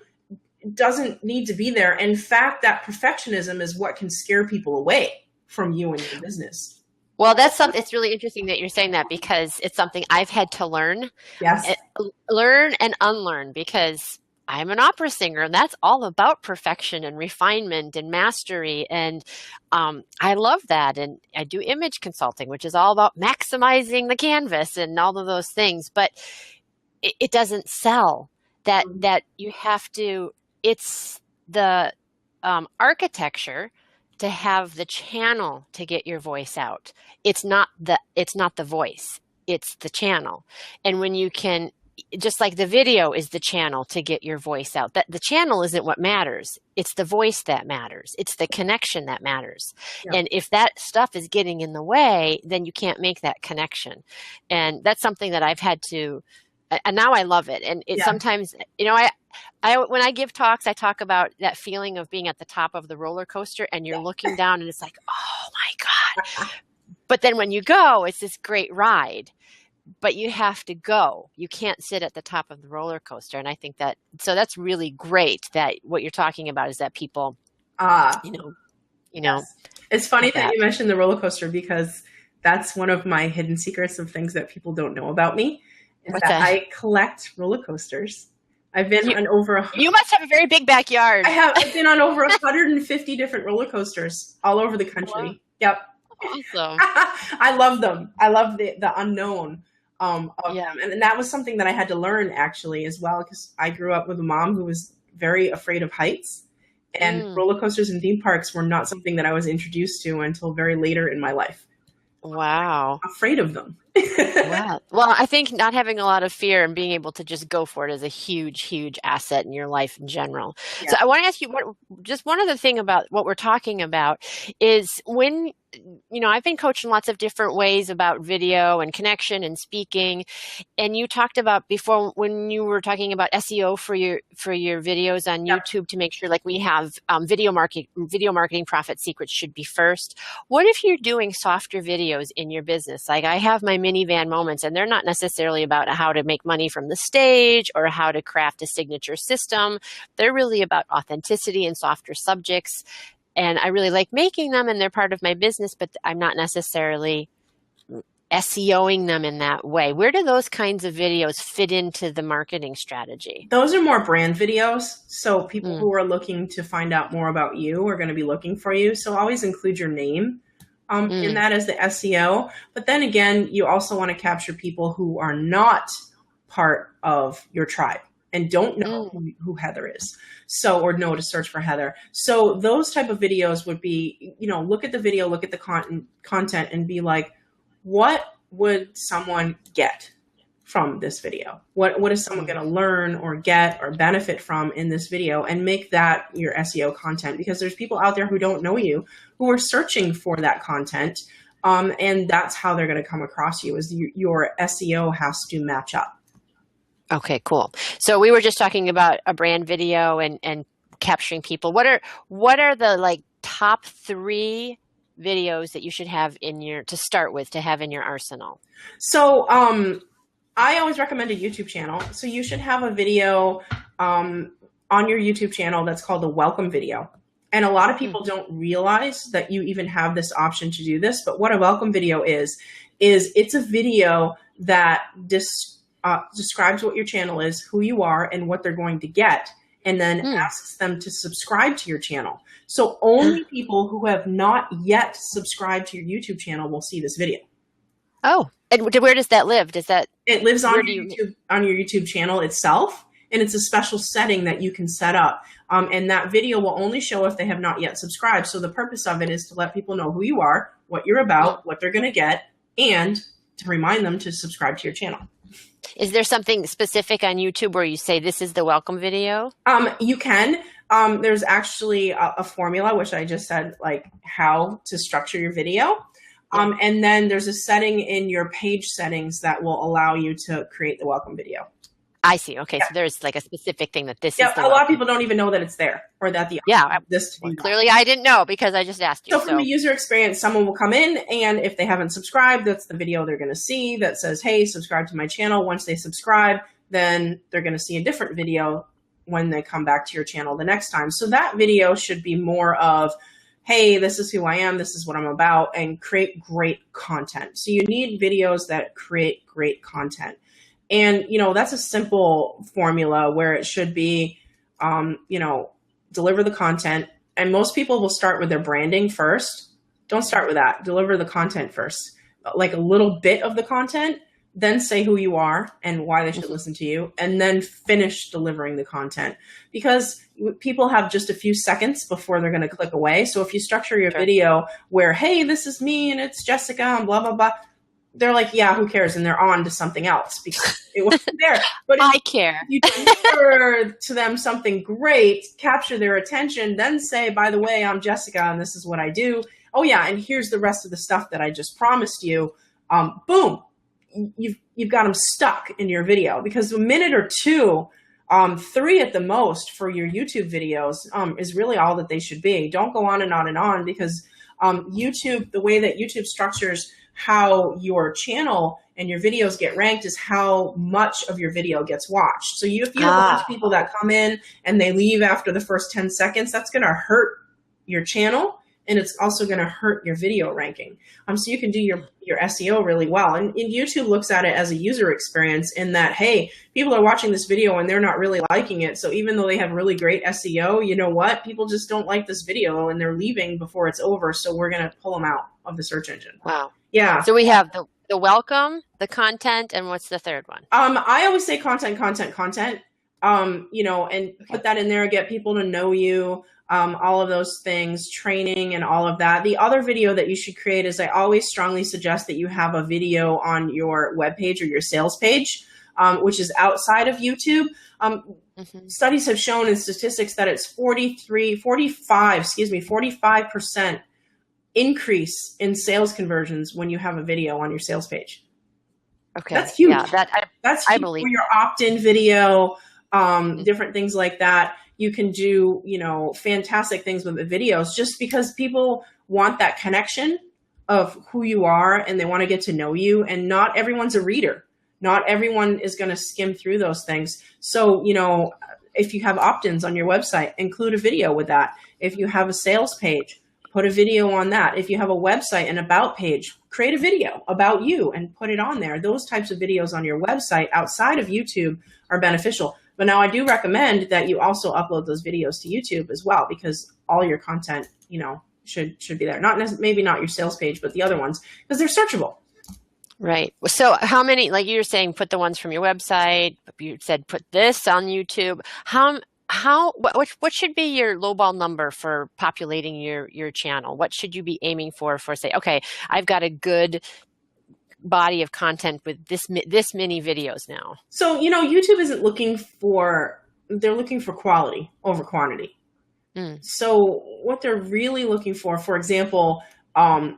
doesn't need to be there. In fact, that perfectionism is what can scare people away from you and your business. Well, that's something. It's really interesting that you're saying that, because it's something I've had to learn. Yes. Learn and unlearn, because I'm an opera singer, and that's all about perfection and refinement and mastery. And I love that. And I do image consulting, which is all about maximizing the canvas and all of those things. But it doesn't sell that you have to. It's the architecture to have the channel to get your voice out. It's not the voice, it's the channel. And when you can, just like the video is the channel to get your voice out, that the channel isn't what matters. It's the voice that matters. It's the connection that matters. Yeah. And if that stuff is getting in the way, then you can't make that connection. And that's something that I've had to, and now I love it. And it sometimes, I when I give talks, I talk about that feeling of being at the top of the roller coaster and you're looking down and it's like, oh my God. But then when you go, it's this great ride, but you have to go. You can't sit at the top of the roller coaster. And I think so that's really great that what you're talking about is that people, Yes. It's funny that you mentioned the roller coaster, because that's one of my hidden secrets of things that people don't know about me. What's that? I collect roller coasters. I've been on over. You must have a very big backyard. I've been on over 150 different roller coasters all over the country. Wow. Yep. Awesome. I love them. I love the unknown of them, and that was something that I had to learn actually as well, because I grew up with a mom who was very afraid of heights, and roller coasters and theme parks were not something that I was introduced to until very later in my life. Wow. I'm afraid of them. Wow. Well, I think not having a lot of fear and being able to just go for it is a huge, huge asset in your life in general. Yeah. So I want to ask you just one other thing about what we're talking about is when, I've been coaching lots of different ways about video and connection and speaking. And you talked about before when you were talking about SEO for your videos on YouTube to make sure like we have video marketing profit secrets should be first. What if you're doing softer videos in your business? Like I have my minivan moments, and they're not necessarily about how to make money from the stage or how to craft a signature system. They're really about authenticity and softer subjects. And I really like making them, and they're part of my business, but I'm not necessarily SEOing them in that way. Where do those kinds of videos fit into the marketing strategy? Those are more brand videos. So people who are looking to find out more about you are going to be looking for you. So always include your name in that as the SEO. But then again, you also want to capture people who are not part of your tribe and don't know who Heather is. So, or know to search for Heather. So those type of videos would be, look at the video, look at the content and be like, what would someone get from this video? What is someone going to learn or get or benefit from in this video, and make that your SEO content? Because there's people out there who don't know you, who are searching for that content. And that's how they're going to come across you, is your SEO has to match up. Okay, cool. So we were just talking about a brand video and capturing people. What are the like top 3 videos that you should have to have in your arsenal? So I always recommend a YouTube channel. So you should have a video on your YouTube channel that's called the welcome video. And a lot of people don't realize that you even have this option to do this. But what a welcome video is it's a video that describes what your channel is, who you are, and what they're going to get, and then asks them to subscribe to your channel. So only people who have not yet subscribed to your YouTube channel will see this video. Oh, and where does that live? It lives on your YouTube channel itself, and it's a special setting that you can set up. And that video will only show if they have not yet subscribed. So the purpose of it is to let people know who you are, what you're about, what they're going to get, and to remind them to subscribe to your channel. Is there something specific on YouTube where you say this is the welcome video? You can. There's actually a formula, which I just said, like how to structure your video. And then there's a setting in your page settings that will allow you to create the welcome video. I see. Okay. Yeah. So there's like a specific thing that this is. A lot of people don't even know that it's there, or that clearly I didn't know because I just asked you. So from a user experience, someone will come in, and if they haven't subscribed, that's the video they're going to see that says, hey, subscribe to my channel. Once they subscribe, then they're going to see a different video when they come back to your channel the next time. So that video should be more of, hey, this is who I am, this is what I'm about, and create great content. So you need videos that create great content. And, that's a simple formula where it should be, deliver the content. And most people will start with their branding first. Don't start with that. Deliver the content first. Like a little bit of the content, then say who you are and why they should listen to you, and then finish delivering the content. Because people have just a few seconds before they're going to click away. So if you structure your video where, hey, this is me and it's Jessica and blah, blah, blah, they're like, yeah, who cares? And they're on to something else because it wasn't there. But I care. You deliver to them something great, capture their attention, then say, by the way, I'm Jessica and this is what I do. Oh yeah, and here's the rest of the stuff that I just promised you. Boom. You've got them stuck in your video, because a minute or two, 3 at the most for your YouTube videos is really all that they should be. Don't go on and on and on, because YouTube, the way that YouTube structures how your channel and your videos get ranked is how much of your video gets watched. So if you have a bunch of people that come in and they leave after the first 10 seconds, that's going to hurt your channel. And it's also going to hurt your video ranking. So you can do your SEO really well. And YouTube looks at it as a user experience in that, hey, people are watching this video and they're not really liking it. So even though they have really great SEO, you know what? People just don't like this video and they're leaving before it's over. So we're going to pull them out of the search engine. Wow. Yeah. So we have the welcome, the content, and what's the third one? I always say content, and put that in there, get people to know you. All of those things, training and all of that. The other video that you should create is, I always strongly suggest that you have a video on your webpage or your sales page, which is outside of YouTube. Studies have shown in statistics that it's 45% increase in sales conversions when you have a video on your sales page. Okay. That's huge. Yeah, that's huge. I believe. For your opt-in video, different things like that. You can do, fantastic things with the videos, just because people want that connection of who you are and they want to get to know you. And not everyone's a reader. Not everyone is going to skim through those things. So, if you have opt-ins on your website, include a video with that. If you have a sales page, put a video on that. If you have a website, an about page, create a video about you and put it on there. Those types of videos on your website outside of YouTube are beneficial. But now I do recommend that you also upload those videos to YouTube as well, because all your content, should be there. Maybe not your sales page, but the other ones, because they're searchable. Right. So how many, like you were saying, put the ones from your website, you said put this on YouTube. What should be your lowball number for populating your channel? What should you be aiming for say, okay, I've got a good body of content with this many videos now? So, YouTube isn't they're looking for quality over quantity. So what they're really looking for example, I'll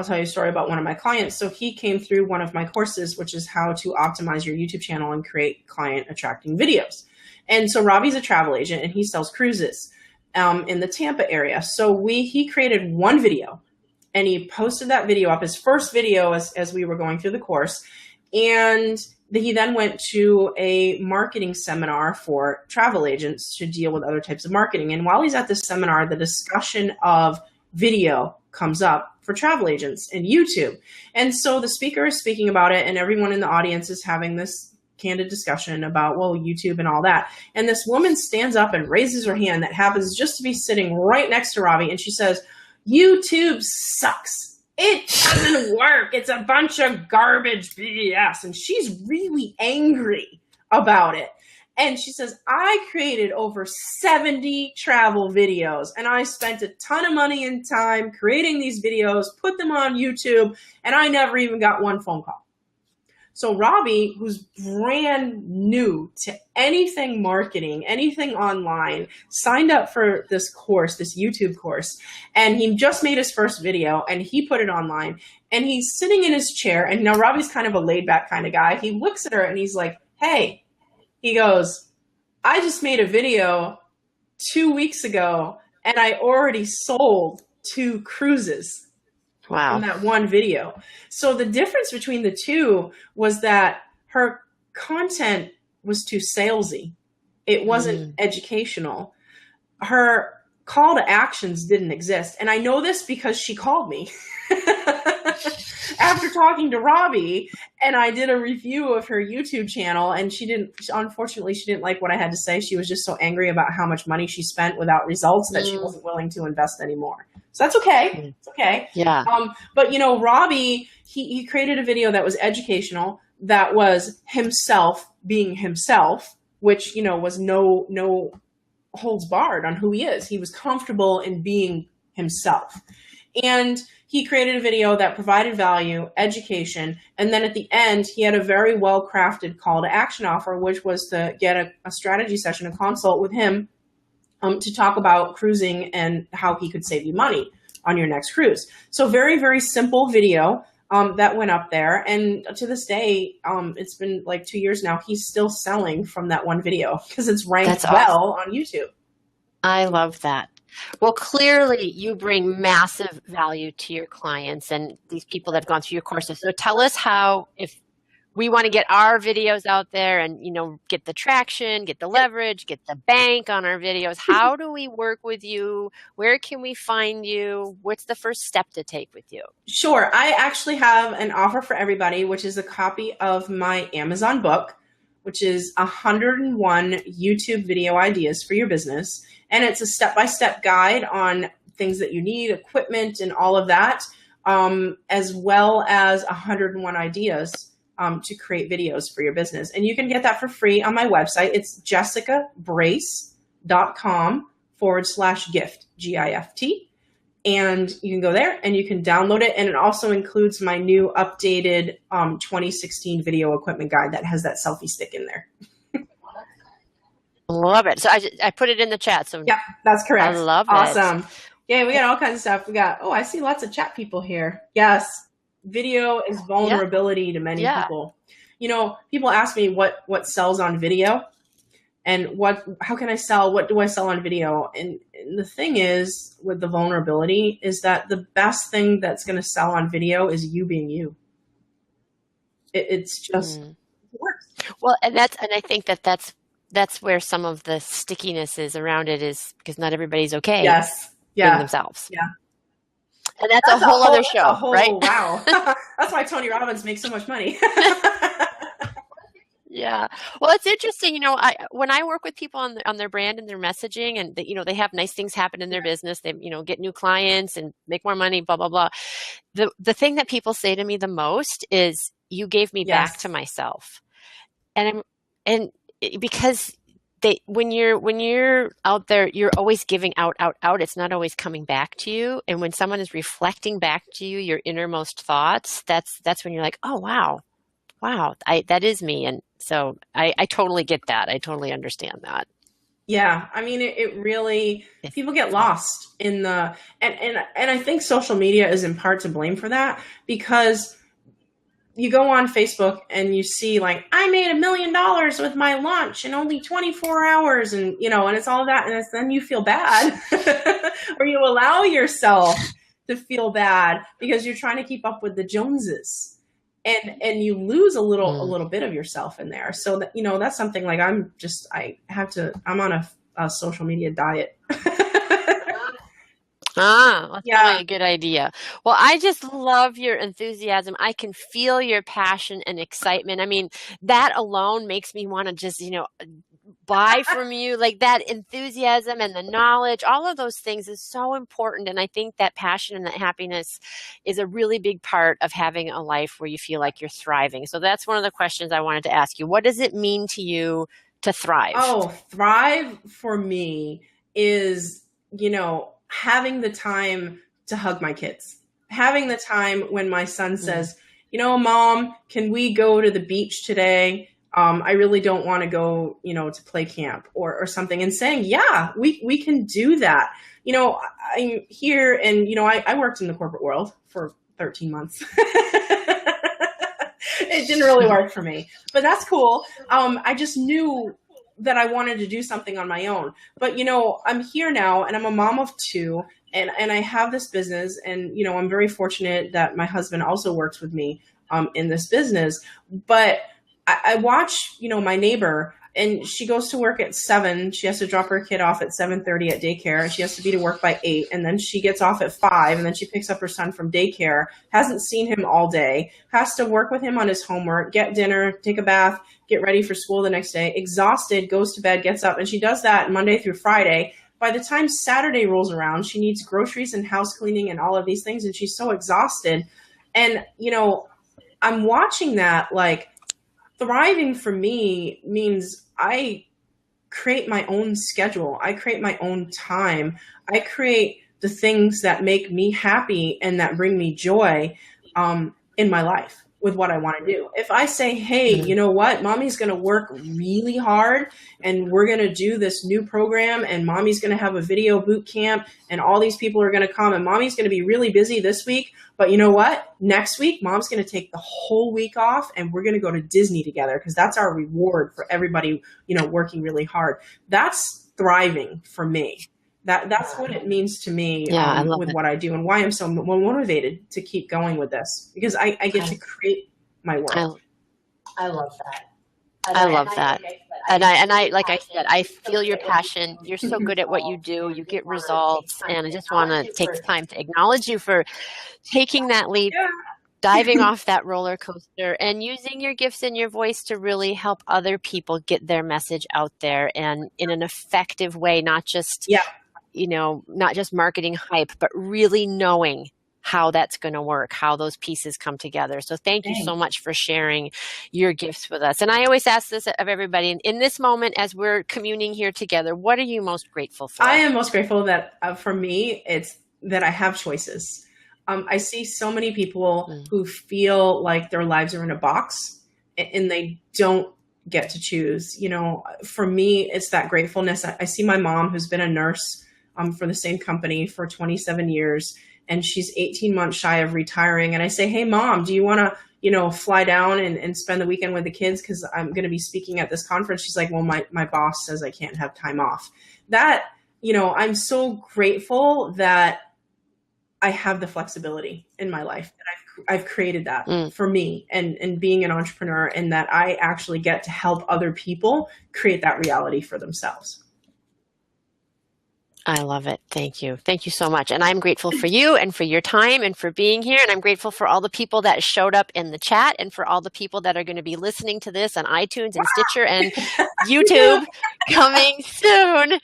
tell you a story about one of my clients. So he came through one of my courses, which is how to optimize your YouTube channel and create client attracting videos. And so Robbie's a travel agent and he sells cruises in the Tampa area. So he created one video and he posted that video up, his first video as we were going through the course. And he then went to a marketing seminar for travel agents to deal with other types of marketing. And while he's at this seminar, the discussion of video comes up for travel agents and YouTube. And so the speaker is speaking about it and everyone in the audience is having this candid discussion about, YouTube and all that. And this woman stands up and raises her hand that happens just to be sitting right next to Robbie. And she says, YouTube sucks. It doesn't work. It's a bunch of garbage BS. And she's really angry about it. And she says, I created over 70 travel videos and I spent a ton of money and time creating these videos, put them on YouTube, and I never even got one phone call. So Robbie, who's brand new to anything marketing, anything online, signed up for this course, this YouTube course, and he just made his first video and he put it online and he's sitting in his chair. And now Robbie's kind of a laid back kind of guy. He looks at her and he's like, hey, he goes, I just made a video 2 weeks ago and I already sold 2 cruises. Wow. In that one video. So the difference between the two was that her content was too salesy. It wasn't educational. Her call to actions didn't exist. And I know this because she called me after talking to Robbie, and I did a review of her YouTube channel, and unfortunately, she didn't like what I had to say. She was just so angry about how much money she spent without results that she wasn't willing to invest anymore. So that's okay. It's okay. Yeah. But Robbie, he created a video that was educational, that was himself being himself, which, was no holds barred on who he is. He was comfortable in being himself. And he created a video that provided value, education, and then at the end, he had a very well-crafted call to action offer, which was to get a strategy session, a consult with him to talk about cruising and how he could save you money on your next cruise. So very, very simple video that went up there. And to this day, it's been like 2 years now, he's still selling from that one video because it's ranked well on YouTube. I love that. Well, clearly you bring massive value to your clients and these people that have gone through your courses. So tell us how, if we want to get our videos out there and, get the traction, get the leverage, get the bank on our videos, how do we work with you? Where can we find you? What's the first step to take with you? Sure. I actually have an offer for everybody, which is a copy of my Amazon book, which is 101 YouTube video ideas for your business. And it's a step-by-step guide on things that you need, equipment and all of that, as well as 101 ideas to create videos for your business. And you can get that for free on my website. It's jessicabrace.com/gift, GIFT. And you can go there and you can download it. And it also includes my new updated 2016 video equipment guide that has that selfie stick in there. Love it. So I put it in the chat. So yeah, that's correct. I love it. Awesome. Yeah, we got all kinds of stuff. We got, I see lots of chat people here. Yes. Video is vulnerability to many people. People ask me what sells on video and how can I sell? What do I sell on video? And the thing is with the vulnerability is that the best thing that's going to sell on video is you being you. It's just, it works. Well, and I think that's where some of the stickiness is around it, is because not everybody's okay being themselves. Yeah. And that's a whole other show, right? Wow. That's why Tony Robbins makes so much money. Yeah. Well, it's interesting. When I work with people on their brand and their messaging, and they have nice things happen in their business, they get new clients and make more money, blah, blah, blah. The thing that people say to me the most is, you gave me back to myself. And because when you're out there, you're always giving out. It's not always coming back to you. And when someone is reflecting back to you your innermost thoughts, that's when you're like, oh, wow, that is me. And so I totally get that. I totally understand that. Yeah. I mean, it really, people get lost in and I think social media is in part to blame for that, because you go on Facebook and you see like, I made $1 million with my launch in only 24 hours. And, and it's all that. And then you feel bad or you allow yourself to feel bad because you're trying to keep up with the Joneses, and you lose a little bit of yourself in there. So that, that's something like I'm on a social media diet. That's probably a good idea. Well, I just love your enthusiasm. I can feel your passion and excitement. I mean, that alone makes me want to just, buy from you. Like, that enthusiasm and the knowledge, all of those things is so important. And I think that passion and that happiness is a really big part of having a life where you feel like you're thriving. So that's one of the questions I wanted to ask you. What does it mean to you to thrive? Oh, thrive for me is, having the time to hug my kids, having the time when my son says, Mom, can we go to the beach today? I really don't want to go, to play camp or something, and saying, yeah, we can do that. I'm here and, I worked in the corporate world for 13 months. It didn't really work for me, but that's cool. I just knew that I wanted to do something on my own. But, I'm here now and I'm a mom of 2 and I have this business, and, I'm very fortunate that my husband also works with me in this business. But I watch, my neighbor, and she goes to work at 7. She has to drop her kid off at 7:30 at daycare, and she has to be to work by 8. And then she gets off at 5, and then she picks up her son from daycare, hasn't seen him all day, has to work with him on his homework, get dinner, take a bath, get ready for school the next day, exhausted, goes to bed, gets up. And she does that Monday through Friday. By the time Saturday rolls around, she needs groceries and house cleaning and all of these things, and she's so exhausted. And, I'm watching that, like, thriving for me means I create my own schedule. I create my own time. I create the things that make me happy and that bring me joy in my life with what I want to do. If I say, hey, you know what, mommy's going to work really hard and we're going to do this new program and mommy's going to have a video boot camp and all these people are going to come and mommy's going to be really busy this week. But you know what? Next week, mom's going to take the whole week off and we're going to go to Disney together because that's our reward for everybody, working really hard. That's thriving for me. That's what it means to me with what I do and why I'm so motivated to keep going with this because I get to create my world. I love that. I love that. And I, like I said, I feel your passion. You're so good at what you do. You get results. And I just want to take the time to acknowledge you for taking that leap, diving off that roller coaster and using your gifts and your voice to really help other people get their message out there and in an effective way, not just, not just marketing hype, but really knowing how that's going to work, how those pieces come together. So thank you so much for sharing your gifts with us. And I always ask this of everybody in this moment, as we're communing here together, what are you most grateful for? I am most grateful that for me, it's that I have choices. I see so many people who feel like their lives are in a box and they don't get to choose. For me, it's that gratefulness. I see my mom, who's been a nurse for the same company for 27 years. And she's 18 months shy of retiring. And I say, hey, Mom, do you want to, fly down and spend the weekend with the kids? Because I'm going to be speaking at this conference. She's like, well, my boss says I can't have time off. That, I'm so grateful that I have the flexibility in my life. That I've created that for me and being an entrepreneur and that I actually get to help other people create that reality for themselves. I love it. Thank you. Thank you so much. And I'm grateful for you and for your time and for being here. And I'm grateful for all the people that showed up in the chat and for all the people that are going to be listening to this on iTunes and Stitcher and YouTube coming soon.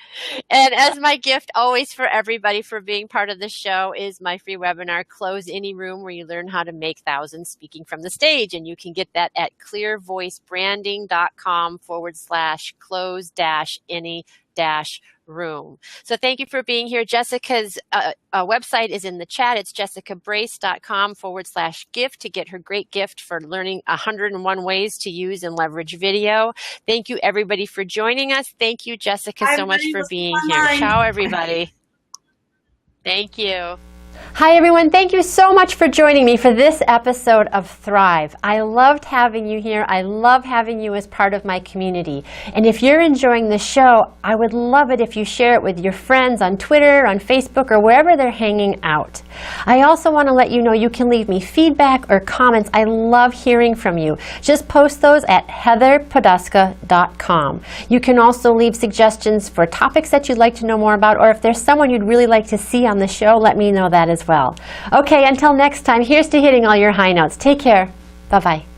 And as my gift always for everybody for being part of the show is my free webinar, Close Any Room, where you learn how to make thousands speaking from the stage. And you can get that at clearvoicebranding.com/close-any-room. So thank you for being here. Jessica's website is in the chat. It's jessicabrace.com/gift to get her great gift for learning 101 ways to use and leverage video. Thank you, everybody, for joining us. Thank you, Jessica, so much for being here. Ciao, everybody. Thank you. Hi, everyone. Thank you so much for joining me for this episode of Thrive. I loved having you here. I love having you as part of my community. And if you're enjoying the show, I would love it if you share it with your friends on Twitter, on Facebook, or wherever they're hanging out. I also want to let you know you can leave me feedback or comments. I love hearing from you. Just post those at heatherpoduska.com. You can also leave suggestions for topics that you'd like to know more about, or if there's someone you'd really like to see on the show, let me know that as well. Okay, until next time, here's to hitting all your high notes. Take care. Bye-bye.